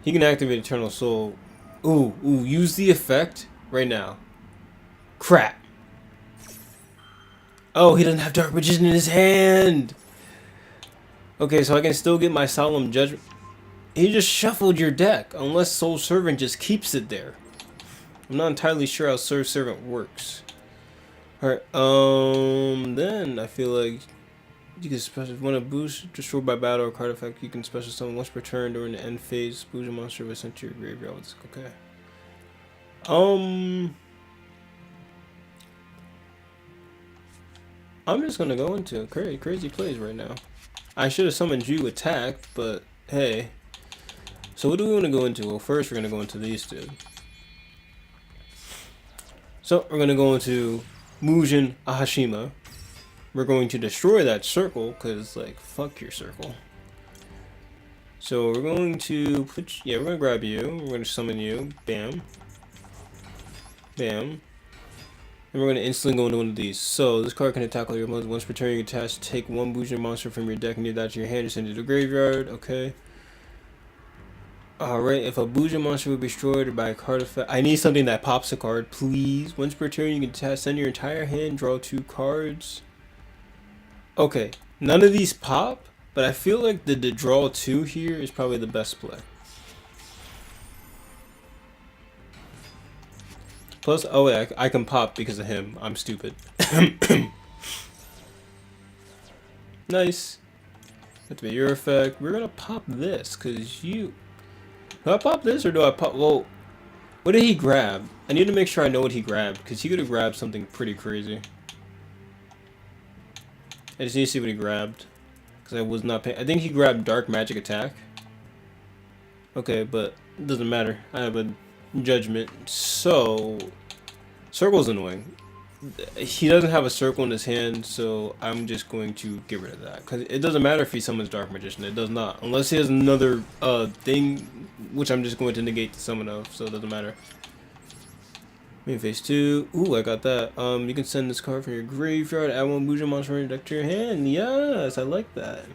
He can activate Eternal Soul. Ooh, use the effect right now. Crap. Oh, he doesn't have Dark Magician in his hand. Okay, so I can still get my Solemn Judgment. He just shuffled your deck, unless Soul Servant just keeps it there. I'm not entirely sure how Soul Servant works. Alright, then I feel like you can special when a boost destroyed by battle or card effect, you can special summon once per turn during the end phase. Boost a monster was sent to your graveyard. Okay. I'm just gonna go into crazy plays right now. I should have summoned you attacked, but hey. So what do we want to go into? Well, first we're gonna go into these two. So we're gonna go into Mujin Ahashima. We're going to destroy that circle, because, like, fuck your circle. So we're going to put, yeah, we're going to grab you. We're going to summon you. Bam. Bam. And we're going to instantly go into one of these. So this card can attack all your opponents. Once per turn, you can attach, take one Bujin monster from your deck and add that to your hand and send it to the graveyard. Okay. Alright, if a Bujin monster would be destroyed by a card effect, I need something that pops a card, please. Once per turn, you can send your entire hand, draw 2 cards. Okay, none of these pop, but I feel like the draw 2 here is probably the best play. Plus, oh wait, I can pop because of him. I'm stupid. Nice. Activate your effect. We're gonna pop this, cause you... Do I pop this or do I pop... Well, what did he grab? I need to make sure I know what he grabbed, because he could have grabbed something pretty crazy. I just need to see what he grabbed, because I was not paying. I think he grabbed Dark Magic Attack. Okay, but it doesn't matter. I have a judgment. So, circle's annoying. He doesn't have a circle in his hand, so I'm just going to get rid of that. Because it doesn't matter if he summons Dark Magician. It does not. Unless he has another thing, which I'm just going to negate the summon of, so it doesn't matter. Main phase 2. Ooh, I got that. You can send this card from your graveyard, add one Bujin monster from your deck to your hand. Yes, I like that.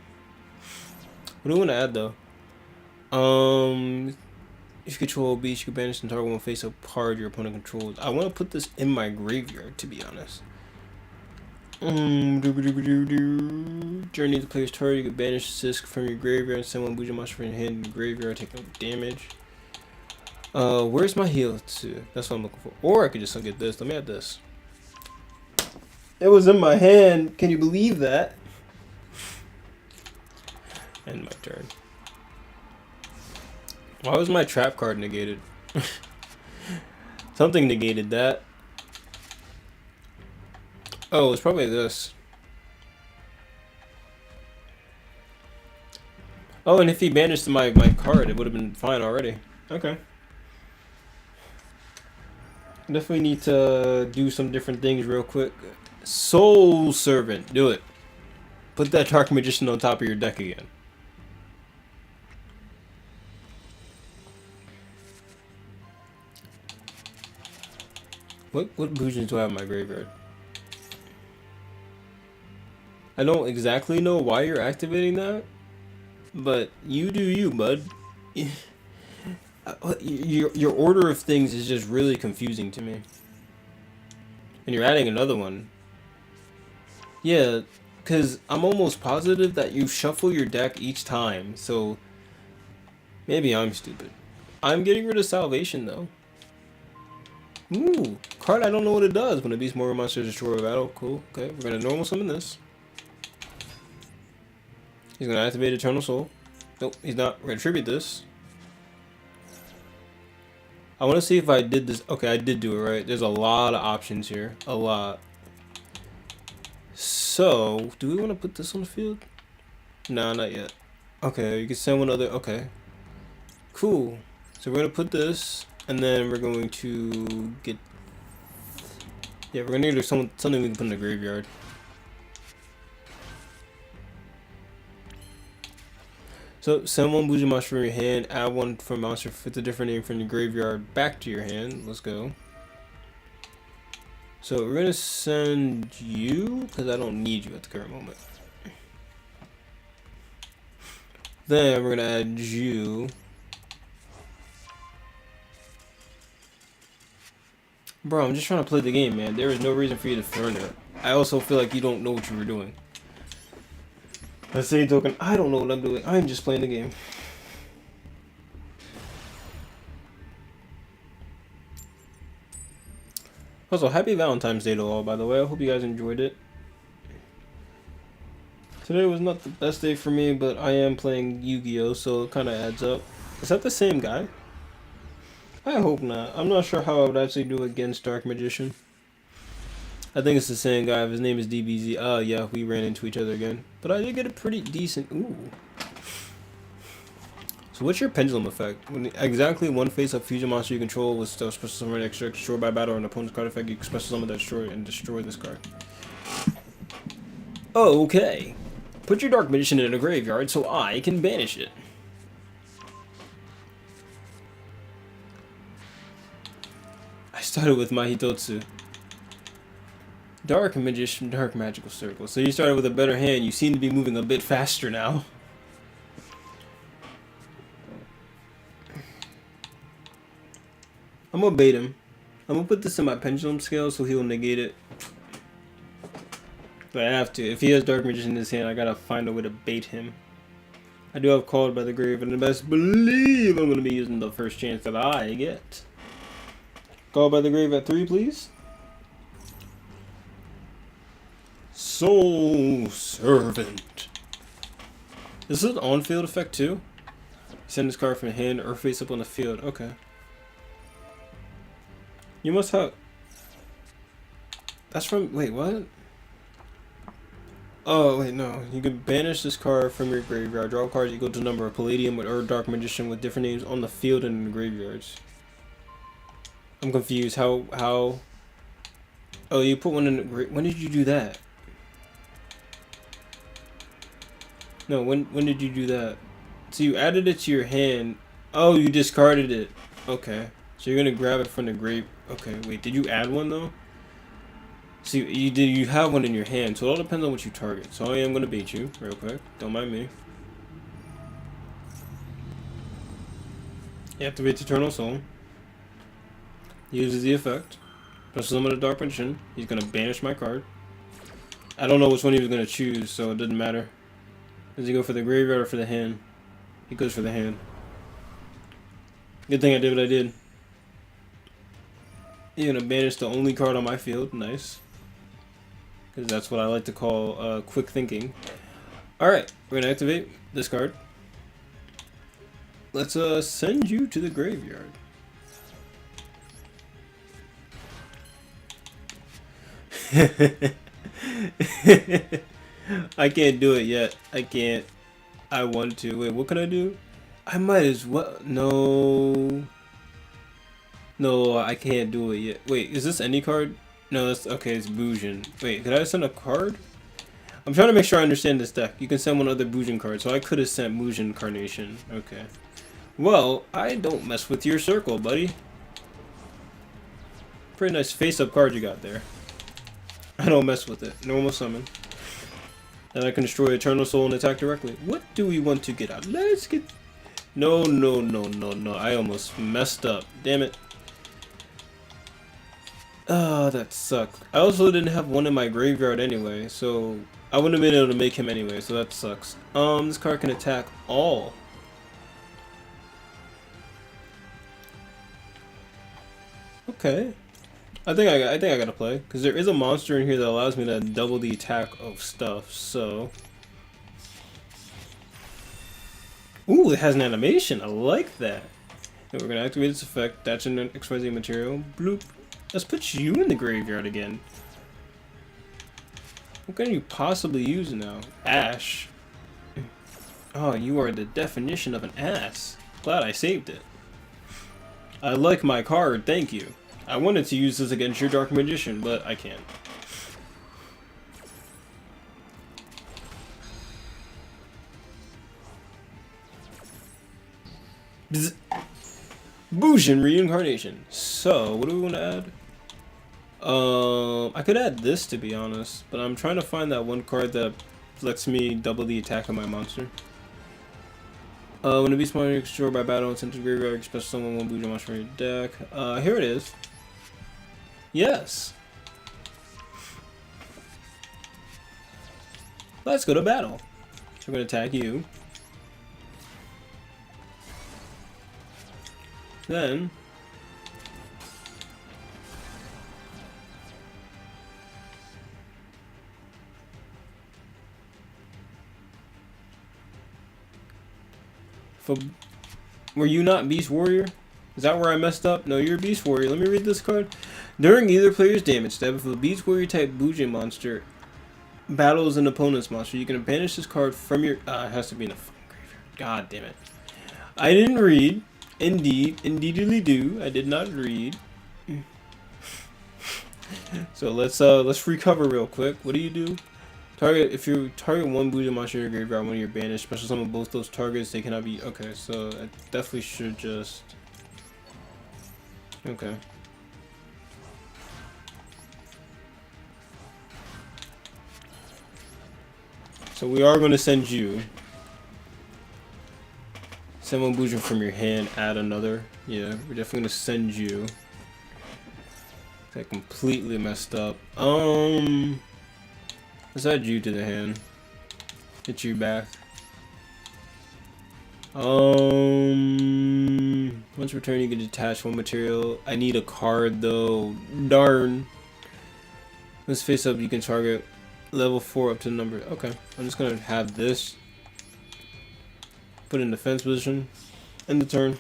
What do we want to add though? If you control a beast, you can banish the target one face up card your opponent controls. I want to put this in my graveyard, to be honest. Journey to the player's target, you can banish Sisk from your graveyard and send one Bujin monster from your hand in the graveyard, take no damage. Where's my heal to? That's what I'm looking for. Or I could just get this. Let me add this. It was in my hand. Can you believe that? End my turn. Why was my trap card negated? Something negated that. Oh, it's probably this. Oh, and if he banished my card, it would have been fine already. Okay. Definitely need to do some different things real quick. Soul Servant, do it. Put that Dark Magician on top of your deck again. What Bujins do I have in my graveyard? I don't exactly know why you're activating that, but you do you, bud. Your order of things is just really confusing to me. And you're adding another one. Yeah, because I'm almost positive that you shuffle your deck each time, so maybe I'm stupid. I'm getting rid of Salvation, though. Ooh, card I don't know what it does. When a beast more monster destroy a battle. Cool, okay, we're going to normal summon this. He's going to activate Eternal Soul. Nope, he's not. We're going to tribute this. I want to see if I did this. Okay, I did do it right. There's a lot of options here. A lot. So, do we want to put this on the field? Nah, not yet. Okay, you can send one other. Okay. Cool. So we're going to put this, and then we're going to get... Yeah, we're going to need something we can put in the graveyard. So, send one Bujin monster from your hand, add one from monster with a different name from your graveyard back to your hand. Let's go. So, we're going to send you, because I don't need you at the current moment. Then, we're going to add you. Bro, I'm just trying to play the game, man. There is no reason for you to surrender. I also feel like you don't know what you were doing. Let's say token, I don't know what I'm doing. I'm just playing the game. Also, happy Valentine's Day to all, by the way. I hope you guys enjoyed it. Today was not the best day for me, but I am playing Yu-Gi-Oh, so it kind of adds up. Is that the same guy? I hope not. I'm not sure how I would actually do against Dark Magician. I think it's the same guy. If his name is DBZ. Yeah, we ran into each other again. But I did get a pretty decent... Ooh. So what's your pendulum effect? When exactly one face-up fusion monster you control with special summon extra destroyed by battle or an opponent's card effect, you special summon that destroy this card. Oh, okay. Put your Dark Magician in a graveyard so I can banish it. I started with Mahitotsu. Dark Magician, Dark Magical Circle. So you started with a better hand. You seem to be moving a bit faster now. I'm gonna bait him. I'm gonna put this in my pendulum scale so he'll negate it. But I have to. If he has Dark Magician in his hand, I gotta find a way to bait him. I do have Called by the Grave, and best believe I'm gonna be using the first chance that I get. Called by the Grave at 3, please. Soul Servant. This is an on-field effect too. Send this card from hand or face up on the field. Okay. You must have... That's from... Wait, what? Oh, wait, no. You can banish this card from your graveyard. Draw cards equal to the number of Palladium or Dark Magician with different names on the field and in the graveyards. I'm confused. How... Oh, you put one in the... When did you do that? No, when did you do that? So you added it to your hand. Oh, you discarded it. Okay. So you're gonna grab it from the grave. Okay, wait, did you add one though? See, you have one in your hand, so it all depends on what you target. So I am gonna bait you real quick. Don't mind me. You activate Eternal Soul. He uses the effect. Plus summon a Dark Magician. He's gonna banish my card. I don't know which one he was gonna choose, so it doesn't matter. Does he go for the graveyard or for the hand? He goes for the hand. Good thing I did what I did. You're gonna banish the only card on my field. Nice. Because that's what I like to call quick thinking. Alright, we're gonna activate this card. Let's send you to the graveyard. I can't do it yet. I can't. I want to. Wait, what can I do? I might as well. No. No, I can't do it yet. Wait, is this any card? No, that's okay. It's Bujin. Wait, could I send a card? I'm trying to make sure I understand this deck. You can send one other Bujin card, so I could have sent Bujin Carnation. Okay. Well, I don't mess with your circle, buddy. Pretty nice face-up card you got there. I don't mess with it. Normal summon. And I can destroy Eternal Soul and attack directly. What do we want to get out? Let's get... No. I almost messed up. Damn it. Oh, that sucked. I also didn't have one in my graveyard anyway, so I wouldn't have been able to make him anyway, so that sucks. This card can attack all. Okay. I think I gotta play, because there is a monster in here that allows me to double the attack of stuff, so... Ooh, it has an animation. I like that. And we're gonna activate its effect. That's an XYZ material. Bloop. Let's put you in the graveyard again. What can you possibly use now? Ash. Oh, you are the definition of an ass. Glad I saved it. I like my card, thank you. I wanted to use this against your Dark Magician, but I can't. Bzz. Bujin Reincarnation. So, what do we want to add? I could add this, to be honest, but I'm trying to find that one card that lets me double the attack of my monster. When a beast monster is destroyed by battle and sent to the graveyard, special summon one Bujin monster from your deck. Here it is. Yes. Let's go to battle. So I'm gonna attack you. Then were you not Beast Warrior? Is that where I messed up? No, you're Beast Warrior. Let me read this card. During either player's damage step, if a Beast Warrior type Bujin monster battles an opponent's monster, you can banish this card from your... it has to be in the fucking graveyard. God damn it. I didn't read. Indeedly do. I did not read. So let's recover real quick. What do you do? Target, if you target one Buddha monster in your graveyard when you're banished, special summon both those targets, they cannot be... Okay, so I definitely should just... Okay. So we are going to send you. Send one Buddha from your hand, add another. Yeah, we're definitely going to send you. I completely messed up. Let's add you to the hand. Hit you back. Once returned, you can detach one material. I need a card though. Darn. Let's face up. You can target level 4 up to the number. Okay, I'm just gonna have this. Put in defense position. End the turn.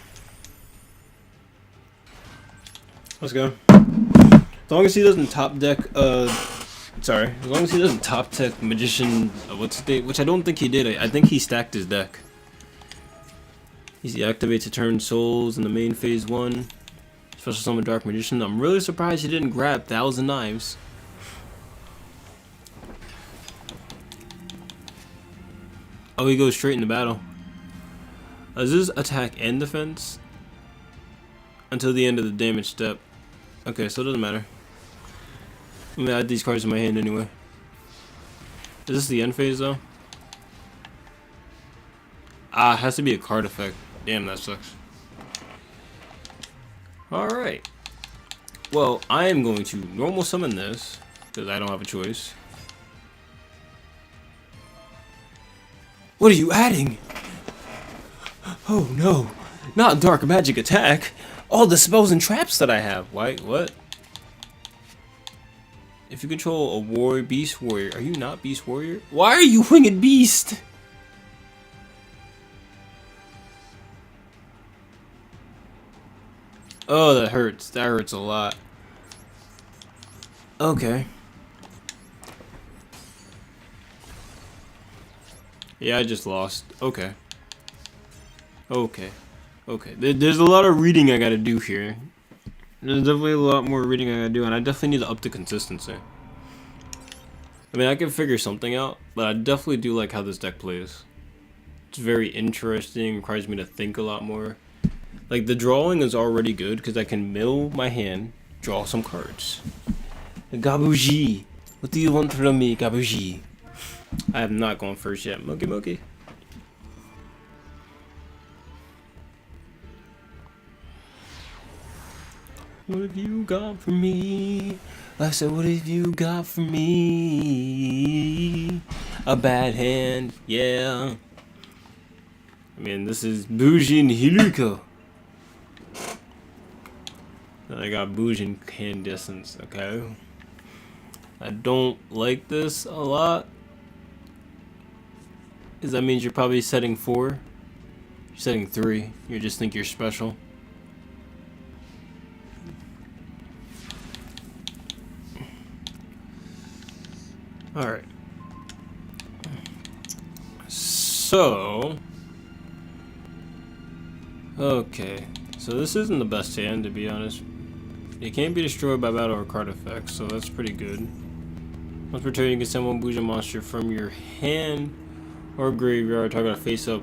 Let's go. As long as he doesn't top deck. Sorry. As long as he doesn't top deck Magician. Which I don't think he did. I think he stacked his deck. He activates a turn souls in the main phase 1. Special summon Dark Magician. I'm really surprised he didn't grab 1,000 Knives. Oh, he goes straight into battle. Is this attack and defense? Until the end of the damage step. Okay, so it doesn't matter. I'm gonna add these cards in my hand anyway. Is this the end phase though? Ah, it has to be a card effect. Damn, that sucks. Alright. Well, I am going to normal summon this, because I don't have a choice. What are you adding? Oh no, not dark magic attack. All the spells and traps that I have. Wait, what? If you control a warrior, beast warrior, are you not beast warrior? Why are you winged beast? Oh, that hurts. That hurts a lot. Okay. Yeah, I just lost. Okay. Okay. Okay. There's a lot of reading I gotta do here. There's definitely a lot more reading I gotta do, and I definitely need to up the consistency. I mean, I can figure something out, but I definitely do like how this deck plays. It's very interesting, requires me to think a lot more. Like, the drawing is already good, because I can mill my hand, draw some cards. Gabuji! What do you want from me, Gabuji? I have not gone first yet. Moki Moki. What have you got for me? I said, what have you got for me? A bad hand, yeah. I mean, this is Bujin Hiluko. Then I got Bujin Candescence, okay. I don't like this a lot. Because that means you're probably setting 4. You're setting 3. You just think you're special. Alright. So... Okay. So this isn't the best hand, to be honest. It can't be destroyed by battle or card effects, so that's pretty good. Once per turn, you can send one Buja monster from your hand or graveyard. Target a face-up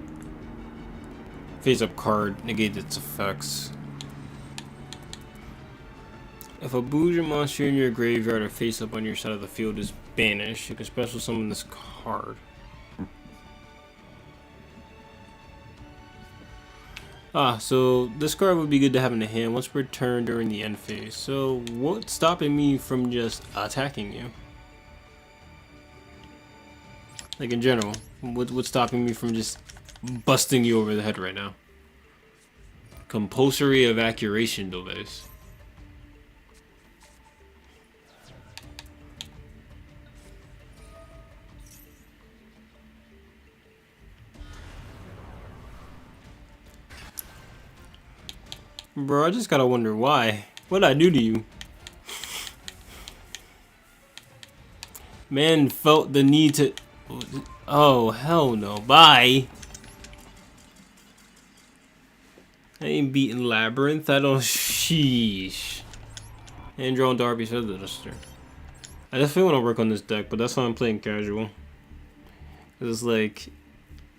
card. Negate its effects. If a Buja monster in your graveyard or face-up on your side of the field is banished, you can special summon this card. So this card would be good to have in the hand once per turn during the end phase. So what's stopping me from just attacking you? Like in general, what's stopping me from just busting you over the head right now? Compulsory evacuation device. Bro, I just gotta wonder why. What'd I do to you? Man felt the need to... Oh, hell no. Bye. I ain't beating Labyrinth. I don't... Sheesh. And drawing Darby's Feather Duster. I definitely want to work on this deck, but that's why I'm playing casual. It's like...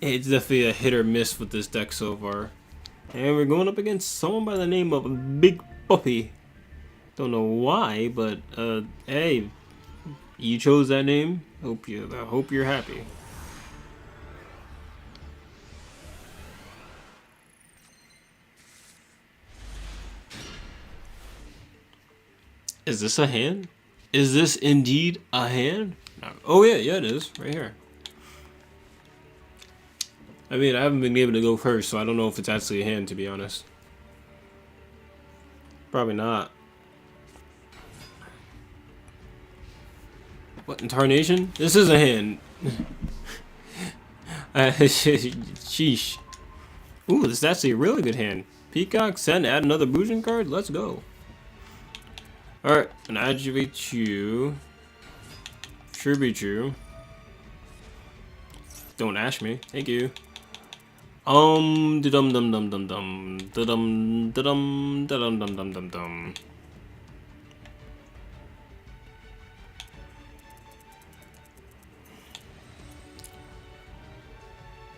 It's definitely a hit or miss with this deck so far. And we're going up against someone by the name of Big Puppy. Don't know why, but hey, you chose that name. I hope you're happy. Is this a hand? Is this indeed a hand? No. Oh yeah, it is right here. I mean, I haven't been able to go first, so I don't know if it's actually a hand, to be honest. Probably not. What, Incarnation? This is a hand. Sheesh. Ooh, this is actually a really good hand. Peacock, send, add another Bujin card? Let's go. Alright, and activate you. Tribute you. Don't ash me. Thank you. Dum dum dum dum dum dum dum dum dum dum dum dum.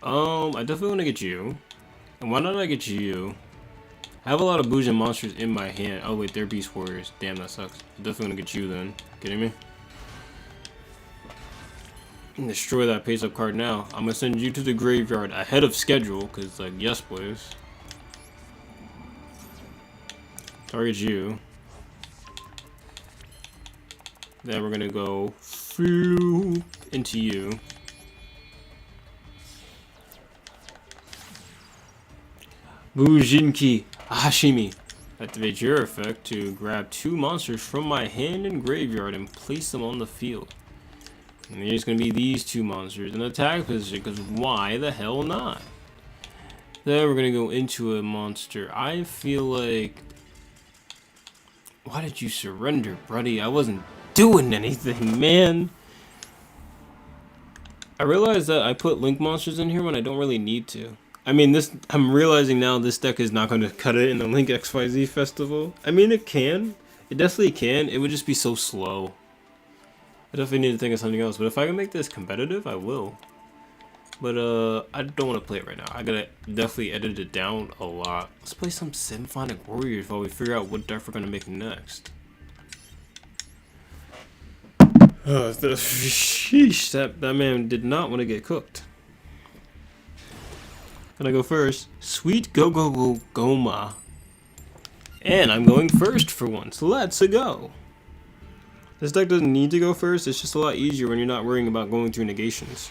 I definitely want to get you. And why not I get you? I have a lot of Bujin monsters in my hand. Oh wait, they're Beast Warriors. Damn, that sucks. I definitely want to get you then. Kidding me? Destroy that face up card now. I'm gonna send you to the graveyard ahead of schedule, cause like yes please. Target you. Then we're gonna go floop into you. Bujinki Hashimi. Activate your effect to grab 2 monsters from my hand and graveyard and place them on the field. And there's going to be these 2 monsters in attack position, because why the hell not? Then we're going to go into a monster. I feel like... Why did you surrender, buddy? I wasn't doing anything, man. I realized that I put Link monsters in here when I don't really need to. I mean, I'm realizing now this deck is not going to cut it in the Link XYZ Festival. I mean, it can. It definitely can. It would just be so slow. I definitely need to think of something else. But if I can make this competitive, I will. But, I don't want to play it right now. I gotta definitely edit it down a lot. Let's play some Symphonic Warriors while we figure out what deck we're going to make next. Sheesh, that man did not want to get cooked. Can I go first? Sweet Go Go Go Goma. And I'm going first for once. Let's go. This deck doesn't need to go first. It's just a lot easier when you're not worrying about going through negations.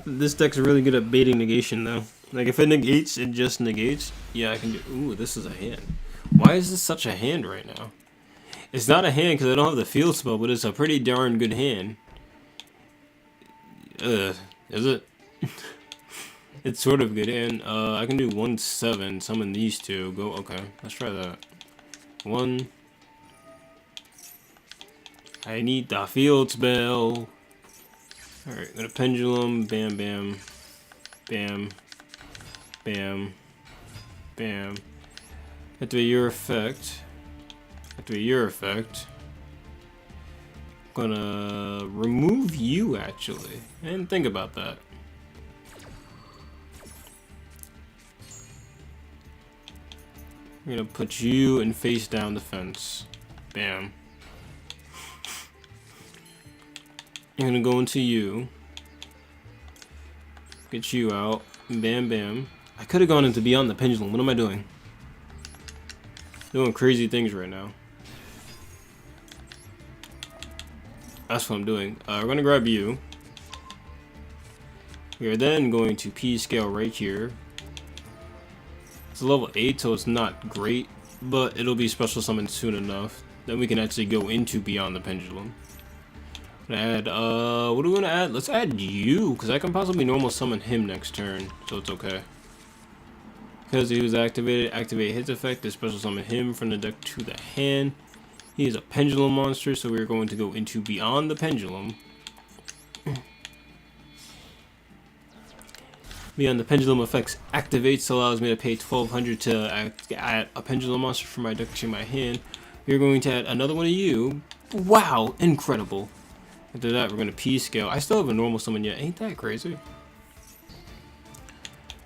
This deck's really good at baiting negation though. Like if it negates, it just negates. Yeah, I can do. Ooh, this is a hand. Why is this such a hand right now? It's not a hand because I don't have the field spell, but it's a pretty darn good hand. Is it? It's sort of good, and I can do 1/7. Summon these 2. Go. Okay, let's try that. 1. I need the field spell. All right, got a pendulum. Bam, bam, bam, bam, bam. Activate your effect. Activate your effect. Gonna remove you actually, and think about that. I'm gonna put you in face down the fence. Bam. I'm gonna go into you. Get you out. Bam, bam. I could have gone into Beyond the Pendulum. What am I doing? Doing crazy things right now. That's what I'm doing. We're going to grab you. We are then going to P scale right here. It's a level 8, so it's not great, but it'll be special summoned soon enough. Then we can actually go into Beyond the Pendulum. Add, what do we want to add? Let's add you, because I can possibly normal summon him next turn, so it's okay. Because he was activated, activate his effect to special summon him from the deck to the hand. He is a pendulum monster, so we're going to go into Beyond the Pendulum. Beyond the Pendulum effects activates, allows me to pay 1200 to add a pendulum monster from my deck to my hand. We're going to add another one of you. Wow, incredible. After that, we're going to P scale. I still have a normal summon yet. Ain't that crazy?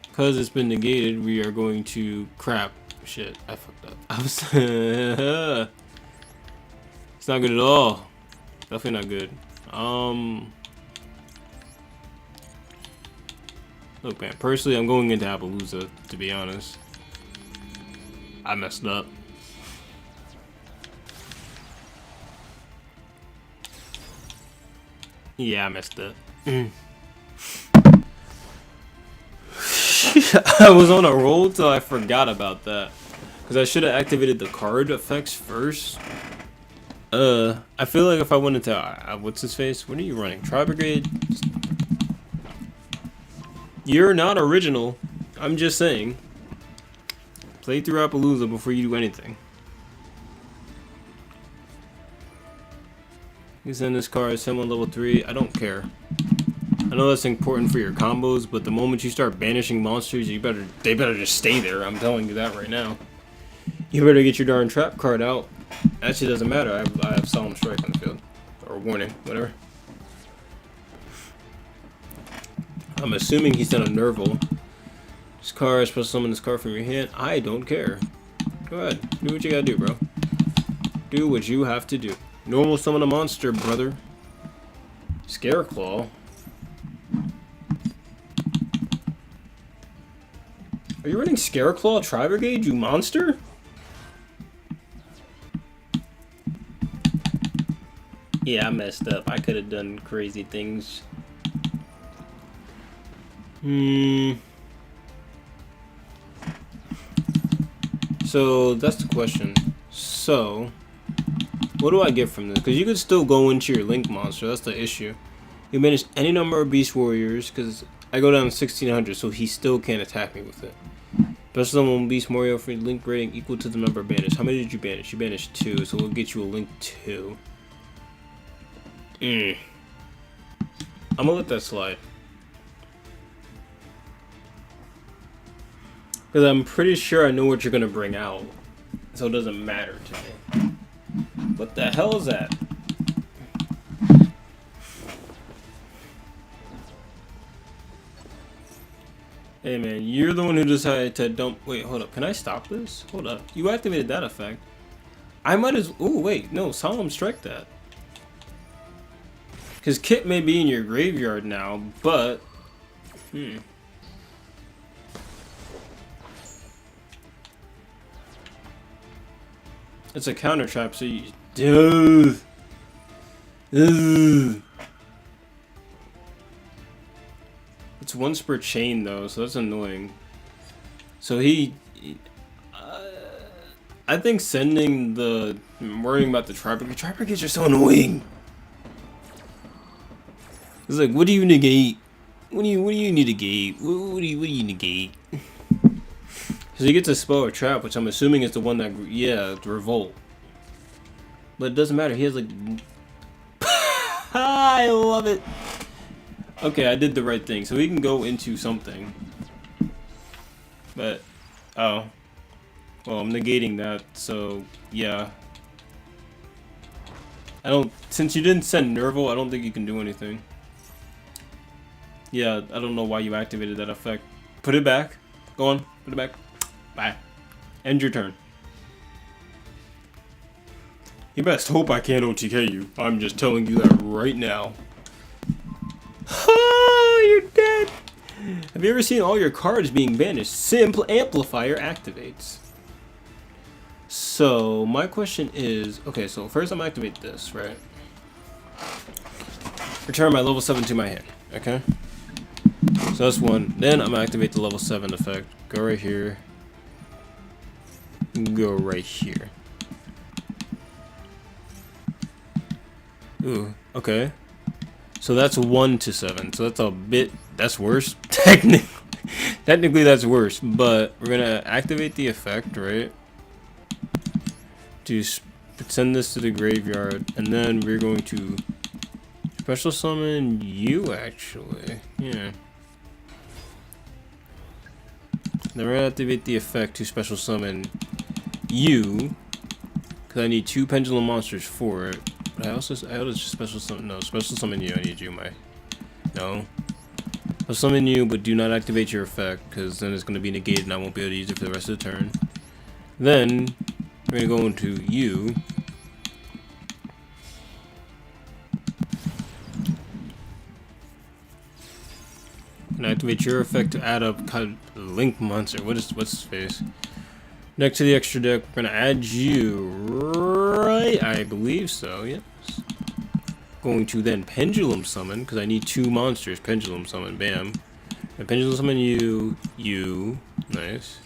Because it's been negated, we are going to... Crap. Shit, I fucked up. I was... It's not good at all. Definitely not good. Look, man, personally, I'm going into Appaloosa, to be honest. I messed up. Yeah, I messed up. I was on a roll till I forgot about that. Because I should have activated the card effects first. I feel like if I went into... what's his face? What are you running? Tri-Brigade? You're not original. I'm just saying. Play through Appaloosa before you do anything. You send this card, send one level 3. I don't care. I know that's important for your combos, but the moment you start banishing monsters, they better just stay there. I'm telling you that right now. You better get your darn trap card out. Actually, doesn't matter. I have Solemn Strike on the field. Or Warning, whatever. I'm assuming he sent a Nerval. This card is supposed to summon this card from your hand. I don't care. Go ahead. Do what you gotta do, bro. Do what you have to do. Normal summon a monster, brother. Scareclaw. Are you running Scareclaw Tri-Brigade, you monster? Yeah, I messed up. I could have done crazy things. So, that's the question. So, what do I get from this? Because you could still go into your Link monster. That's the issue. You manage any number of Beast Warriors, because I go down to 1600, so he still can't attack me with it. Special summon Beast Warrior for Link rating equal to the number banished. How many did you banish? You banished 2, so we'll get you a Link 2. I'm gonna let that slide. Because I'm pretty sure I know what you're gonna bring out. So it doesn't matter to me. What the hell is that? Hey man, you're the one who decided to dump... Wait, hold up. Can I stop this? Hold up. You activated that effect. I might as... Oh, wait. No, Solemn Strike that. Because Kit may be in your graveyard now, but... It's a counter trap, so you... Dude! It's once per chain, though, so that's annoying. So I think sending the... worrying about the Tri-Brigades are so annoying! It's like, what do you negate? What do you negate? What do you negate? Because he gets a spell or trap, which I'm assuming is the one that... Yeah, the Revolt. But it doesn't matter, he has like... I love it! Okay, I did the right thing, so he can go into something. But... Oh. Well, I'm negating that, so... Yeah. Since you didn't send Nerval, I don't think you can do anything. Yeah, I don't know why you activated that effect. Put it back. Go on, put it back. Bye. End your turn. You best hope I can't OTK you. I'm just telling you that right now. Oh, you're dead. Have you ever seen all your cards being banished? Simple Amplifier activates. So my question is, okay, so first I'm gonna activate this, right? Return my level 7 to my hand, okay? So that's one. Then I'm gonna activate the level 7 effect. Go right here. Go right here. Ooh, okay. So that's 1 to 7. So that's a bit, that's worse. Technically that's worse, but we're gonna activate the effect, right? To send this to the graveyard, and then we're going to special summon you, actually. Yeah. Then we're gonna activate the effect to special summon you, because I need 2 pendulum monsters for it. But I also just special summon. No, special summon you. I need you, no. I'll summon you, but do not activate your effect, because then it's gonna be negated, and I won't be able to use it for the rest of the turn. Then we're gonna go into you. And activate your effect to add up kind of link monster. What's his face? Next to the extra deck, we're gonna add you, right? I believe so. Yes. Going to then pendulum summon, because I need 2 monsters. Pendulum summon, bam. And pendulum summon you, nice.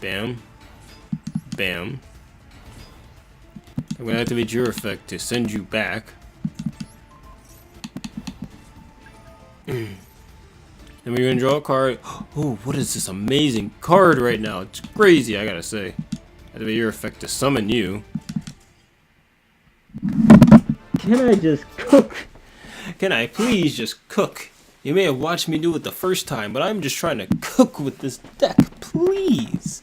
Bam, bam. I'm gonna activate your effect to send you back. Then we're gonna draw a card. Oh, what is this amazing card right now? It's crazy, I gotta say. Activate your effect to summon you. Can I just cook? Can I please just cook? You may have watched me do it the first time, but I'm just trying to cook with this deck, please.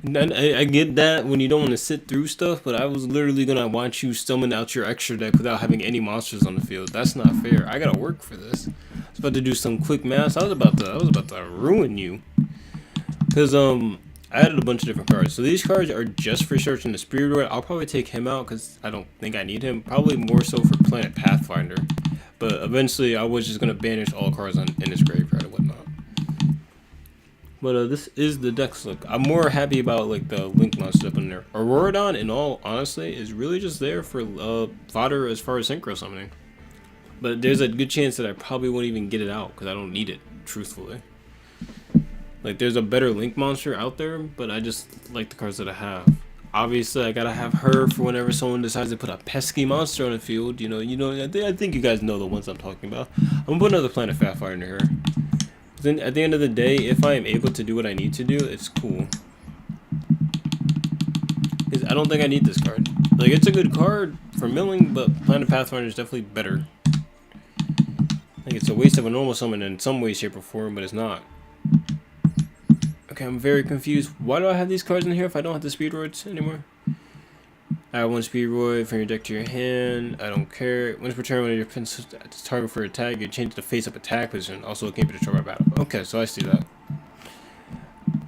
And I get that when you don't want to sit through stuff, but I was literally gonna watch you summon out your extra deck without having any monsters on the field. That's not fair. I gotta work for this. I was about to do some quick math. I was about to ruin you. Cause I added a bunch of different cards. So these cards are just for searching the Spirit World. I'll probably take him out because I don't think I need him. Probably more so for Planet Pathfinder. But eventually I was just gonna banish all cards in his graveyard and whatnot. But this is the deck's look. I'm more happy about like the Link monster up in there. Auroradon, in all honesty, is really just there for fodder as far as synchro summoning. But there's a good chance that I probably won't even get it out because I don't need it, truthfully. Like there's a better Link monster out there, but I just like the cards that I have. Obviously, I gotta have her for whenever someone decides to put a pesky monster on the field. You know. I think you guys know the ones I'm talking about. I'm gonna put another Planet Pathfinder in here. Then at the end of the day, if I am able to do what I need to do, it's cool. Because I don't think I need this card. Like, it's a good card for milling, but Planet Pathfinder is definitely better. I think it's a waste of a normal summon in some way, shape, or form, but it's not. Okay, I'm very confused. Why do I have these cards in here if I don't have the Speedroids anymore? Add 1 Speedroid from your deck to your hand. I don't care. Once per turn, when your target for attack, you change the face-up attack position. Also, it can't be destroyed by battle. Okay, so I see that.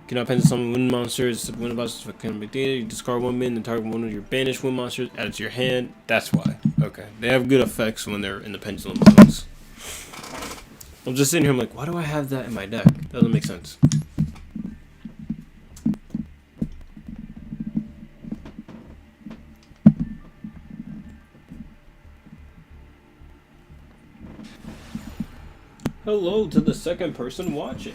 Cannot pencil summon wind monsters. Wind monsters can be data. You discard 1 min, then target one of your banished wind monsters. Add it to your hand. That's why. Okay, they have good effects when they're in the pendulum zones. I'm just sitting here. I'm like, why do I have that in my deck? Doesn't make sense. Hello to the second person watching.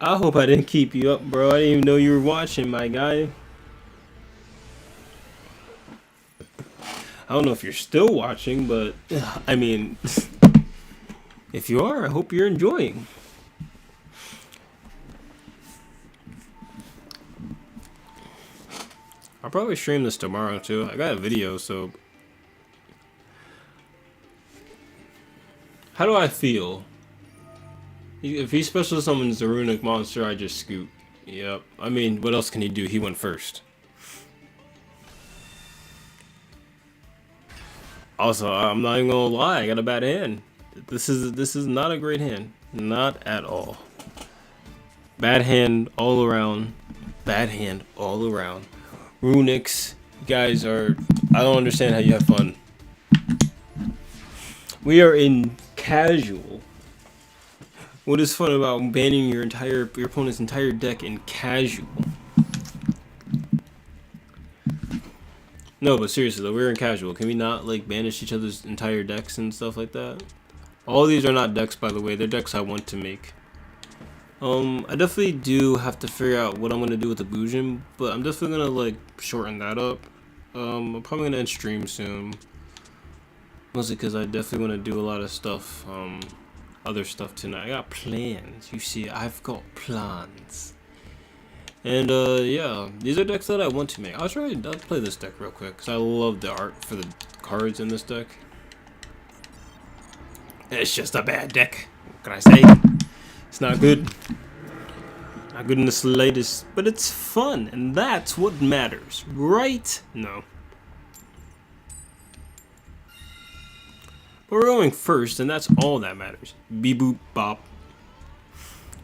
I hope I didn't keep you up, bro. I didn't even know you were watching, my guy. I don't know if you're still watching, but I mean, if you are, I hope you're enjoying. I'll probably stream this tomorrow too. I got a video, so how do I feel? If he special summons the runic monster, I just scoot. Yep. I mean, what else can he do? He went first. Also, I'm not even gonna lie, I got a bad hand. This is not a great hand. Not at all. Bad hand all around. Bad hand all around. Runics, You guys are... I don't understand how you have fun. We are in casual. What is fun about banning your opponent's entire deck in casual? No, but seriously though, we're in casual. Can we not like banish each other's entire decks and stuff like that? All these are not decks, by the way. They're decks I want to make. I definitely do have to figure out what I'm gonna do with the Bujin, but I'm definitely gonna like shorten that up. I'm probably gonna end stream soon. Mostly because I definitely want to do a lot of stuff, other stuff tonight. I got plans. You see, I've got plans. And, yeah, these are decks that I want to make. I'll play this deck real quick, because I love the art for the cards in this deck. It's just a bad deck. What can I say? It's not good. Not good in the slightest, but it's fun, and that's what matters, right? No. But we're going first, and that's all that matters. Beep boop bop.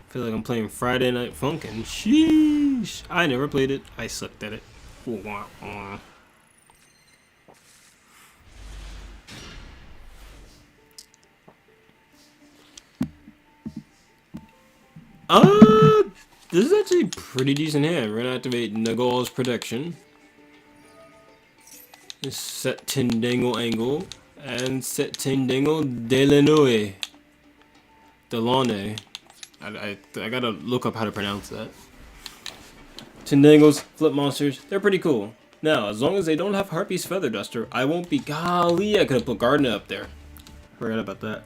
Feel like I'm playing Friday Night Funkin'. Sheesh. I never played it. I sucked at it. This is actually a pretty decent hand. We're gonna activate Nagal's Protection. Set Tindangle Angle. And set Tindangle Delanoe. Delane. I gotta look up how to pronounce that. Tindangles, flip monsters, they're pretty cool. Now, as long as they don't have Harpy's Feather Duster, I won't be... Golly, I could have put Gardener up there. Forgot about that.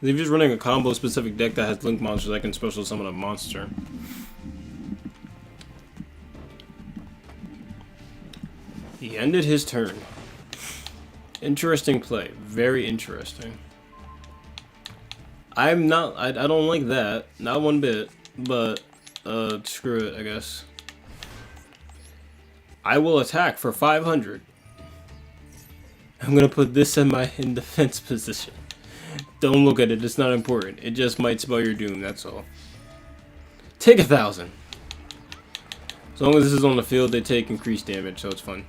If you're just running a combo-specific deck that has Link monsters, I can special summon a monster. He ended his turn. Interesting play. Very interesting. I don't like that. Not one bit. But, screw it, I guess. I will attack for 500. I'm gonna put this in defense position. Don't look at it. It's not important. It just might spell your doom, that's all. Take 1,000. As long as this is on the field, they take increased damage, so it's fun.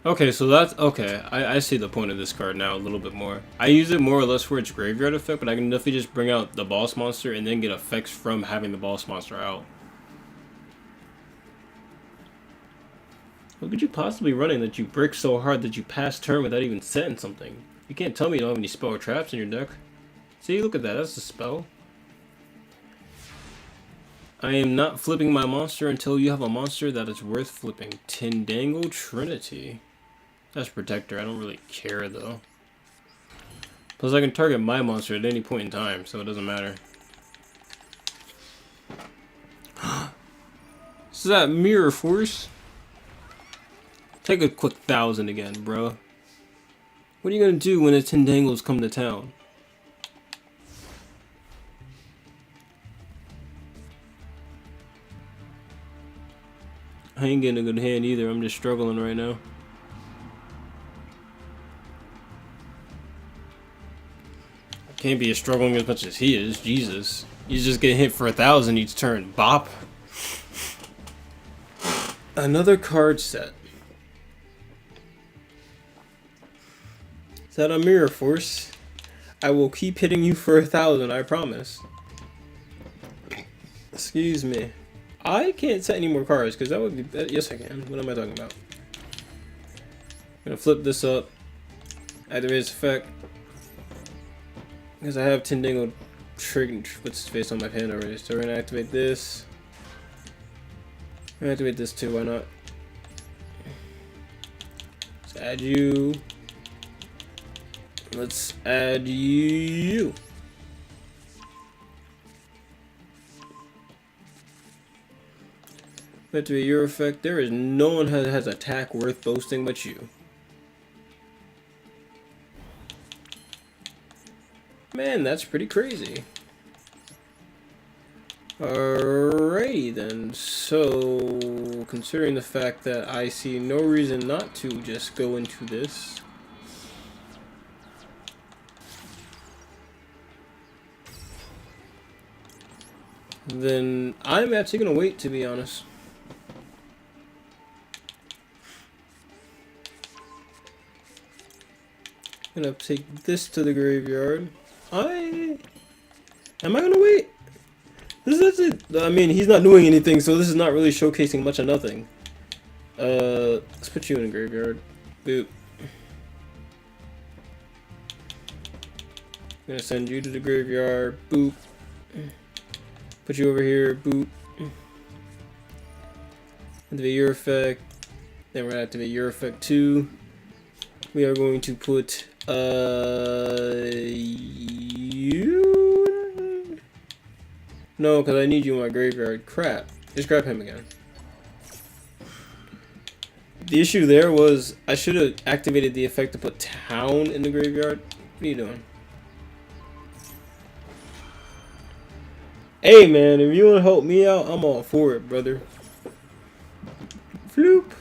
Okay, so that's... Okay, I see the point of this card now a little bit more. I use it more or less for its graveyard effect, but I can definitely just bring out the boss monster and then get effects from having the boss monster out. What could you possibly running that you brick so hard that you pass turn without even setting something? You can't tell me you don't have any spell or traps in your deck. See, look at that. That's a spell. I am not flipping my monster until you have a monster that is worth flipping. Tindangle Trinity. That's Protector. I don't really care, though. Plus, I can target my monster at any point in time, so it doesn't matter. Is that Mirror Force? Take a quick 1,000 again, bro. What are you gonna do when the Tindangles come to town? I ain't getting a good hand either. I'm just struggling right now. I can't be struggling as much as he is. Jesus. He's just getting hit for 1,000 each turn. Bop. Another card set. Is that a Mirror Force? I will keep hitting you for 1,000, I promise. Excuse me. I can't set any more cards because that would be... Yes, I can. What am I talking about? I'm gonna flip this up. Activate its effect. Because I have Tindangle trigger. What's his face on my hand already? So we're gonna activate this. I'm gonna activate this too. Why not? Let's add you. Let's add you. Activate your effect. There is no one that has attack worth boasting but you. Man, that's pretty crazy. Alrighty then. So, considering the fact that I see no reason not to just go into this. then I'm actually gonna wait, to be honest. I'm gonna take this to the graveyard. Am I gonna wait? This is it. I mean, he's not doing anything, so this is not really showcasing much of nothing. Let's put you in the graveyard. Boop. I'm gonna send you to the graveyard. Boop. Put you over here. Boop. Activate your effect. Then we're gonna activate your effect too. We are going to put you. No, because I need you in my graveyard. Crap. Just grab him again. The issue there was I should have activated the effect to put town in the graveyard. What are you doing? Hey man, if you want to help me out, I'm all for it, brother. Floop.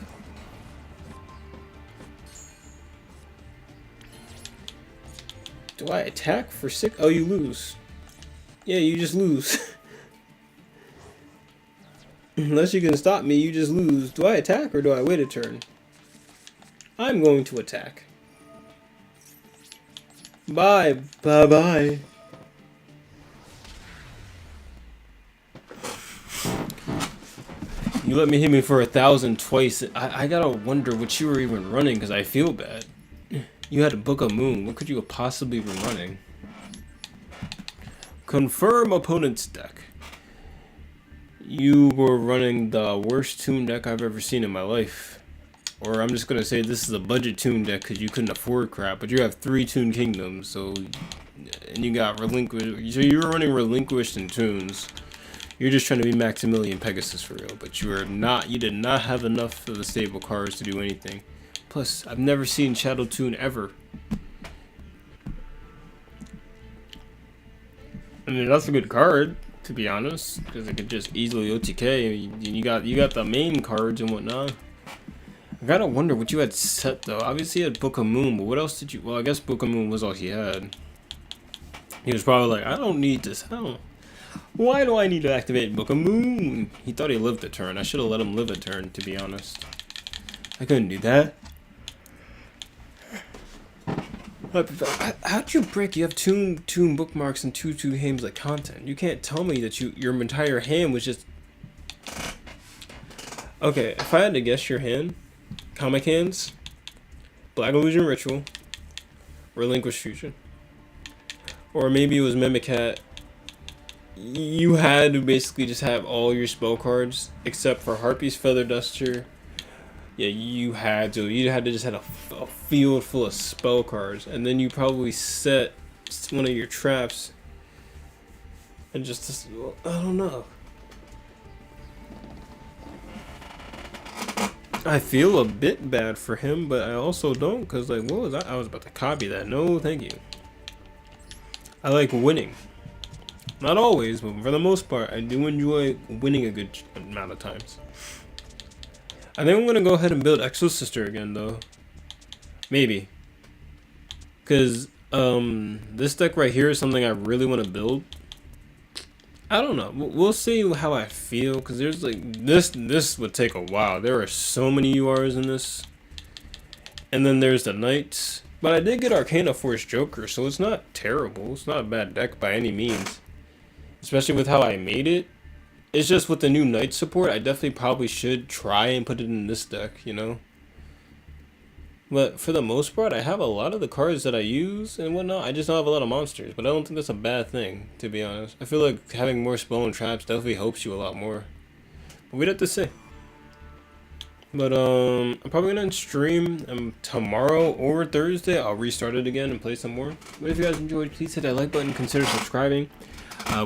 Do I attack for 6? Oh, you lose. Yeah, you just lose. Unless you can stop me, you just lose. Do I attack or do I wait a turn? I'm going to attack. Bye. Bye-bye. You let me hit me for 1,000 twice. I gotta wonder what you were even running because I feel bad. You had to book a moon. What could you have possibly been running? Confirm opponent's deck. You were running the worst tune deck I've ever seen in my life. Or I'm just gonna say this is a budget tune deck because you couldn't afford crap. But you have 3 Toon Kingdoms, so and you got relinquished. So you were running relinquished and tunes. You're just trying to be Maximilian Pegasus for real, but you are not. You did not have enough of the stable cards to do anything. Plus, I've never seen Shadow Toon ever. I mean, that's a good card, to be honest, because it could just easily OTK. You got the main cards and whatnot. I gotta wonder what you had set though. Obviously, you had Book of Moon, but what else did you? Well, I guess Book of Moon was all he had. He was probably like, I don't need this. Why do I need to activate Book of Moon? He thought he lived a turn. I should have let him live a turn, to be honest. I couldn't do that. How'd you break? You have two bookmarks and two Hameslet content. You can't tell me that your entire hand was just... Okay, if I had to guess your hand, comic hands, Black Illusion Ritual, Relinquish Fusion, or maybe it was Mimicat. You had to basically just have all your spell cards except for Harpy's Feather Duster. Yeah, you had to just have a field full of spell cards, and then you probably set one of your traps and just I don't know. I feel a bit bad for him, but I also don't, because like, what was that? I was about to copy that. No, thank you. I like winning. Not always, but for the most part, I do enjoy winning a good amount of times. I think I'm going to go ahead and build Exo Sister again, though. Maybe. Because this deck right here is something I really want to build. I don't know. We'll see how I feel, because there's like... This would take a while. There are so many URs in this. And then there's the Knights. But I did get Arcana Force Joker, so it's not terrible. It's not a bad deck by any means. Especially with how I made it. It's just with the new Knight support, I definitely probably should try and put it in this deck, you know? But for the most part, I have a lot of the cards that I use and whatnot. I just don't have a lot of monsters, but I don't think that's a bad thing, to be honest. I feel like having more spell and traps definitely helps you a lot more. But we'd have to see. But I'm probably gonna stream tomorrow or Thursday. I'll restart it again and play some more. But if you guys enjoyed, please hit that like button, consider subscribing.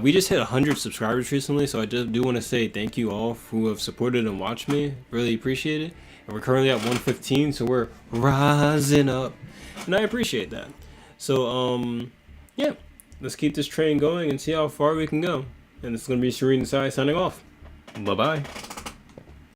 We just hit 100 subscribers recently, so I just do want to say thank you all who have supported and watched me. Really appreciate it. And we're currently at 115, so we're rising up, and I appreciate that. So yeah, let's keep this train going and see how far we can go. And it's gonna be Serene Sai signing off. Bye bye.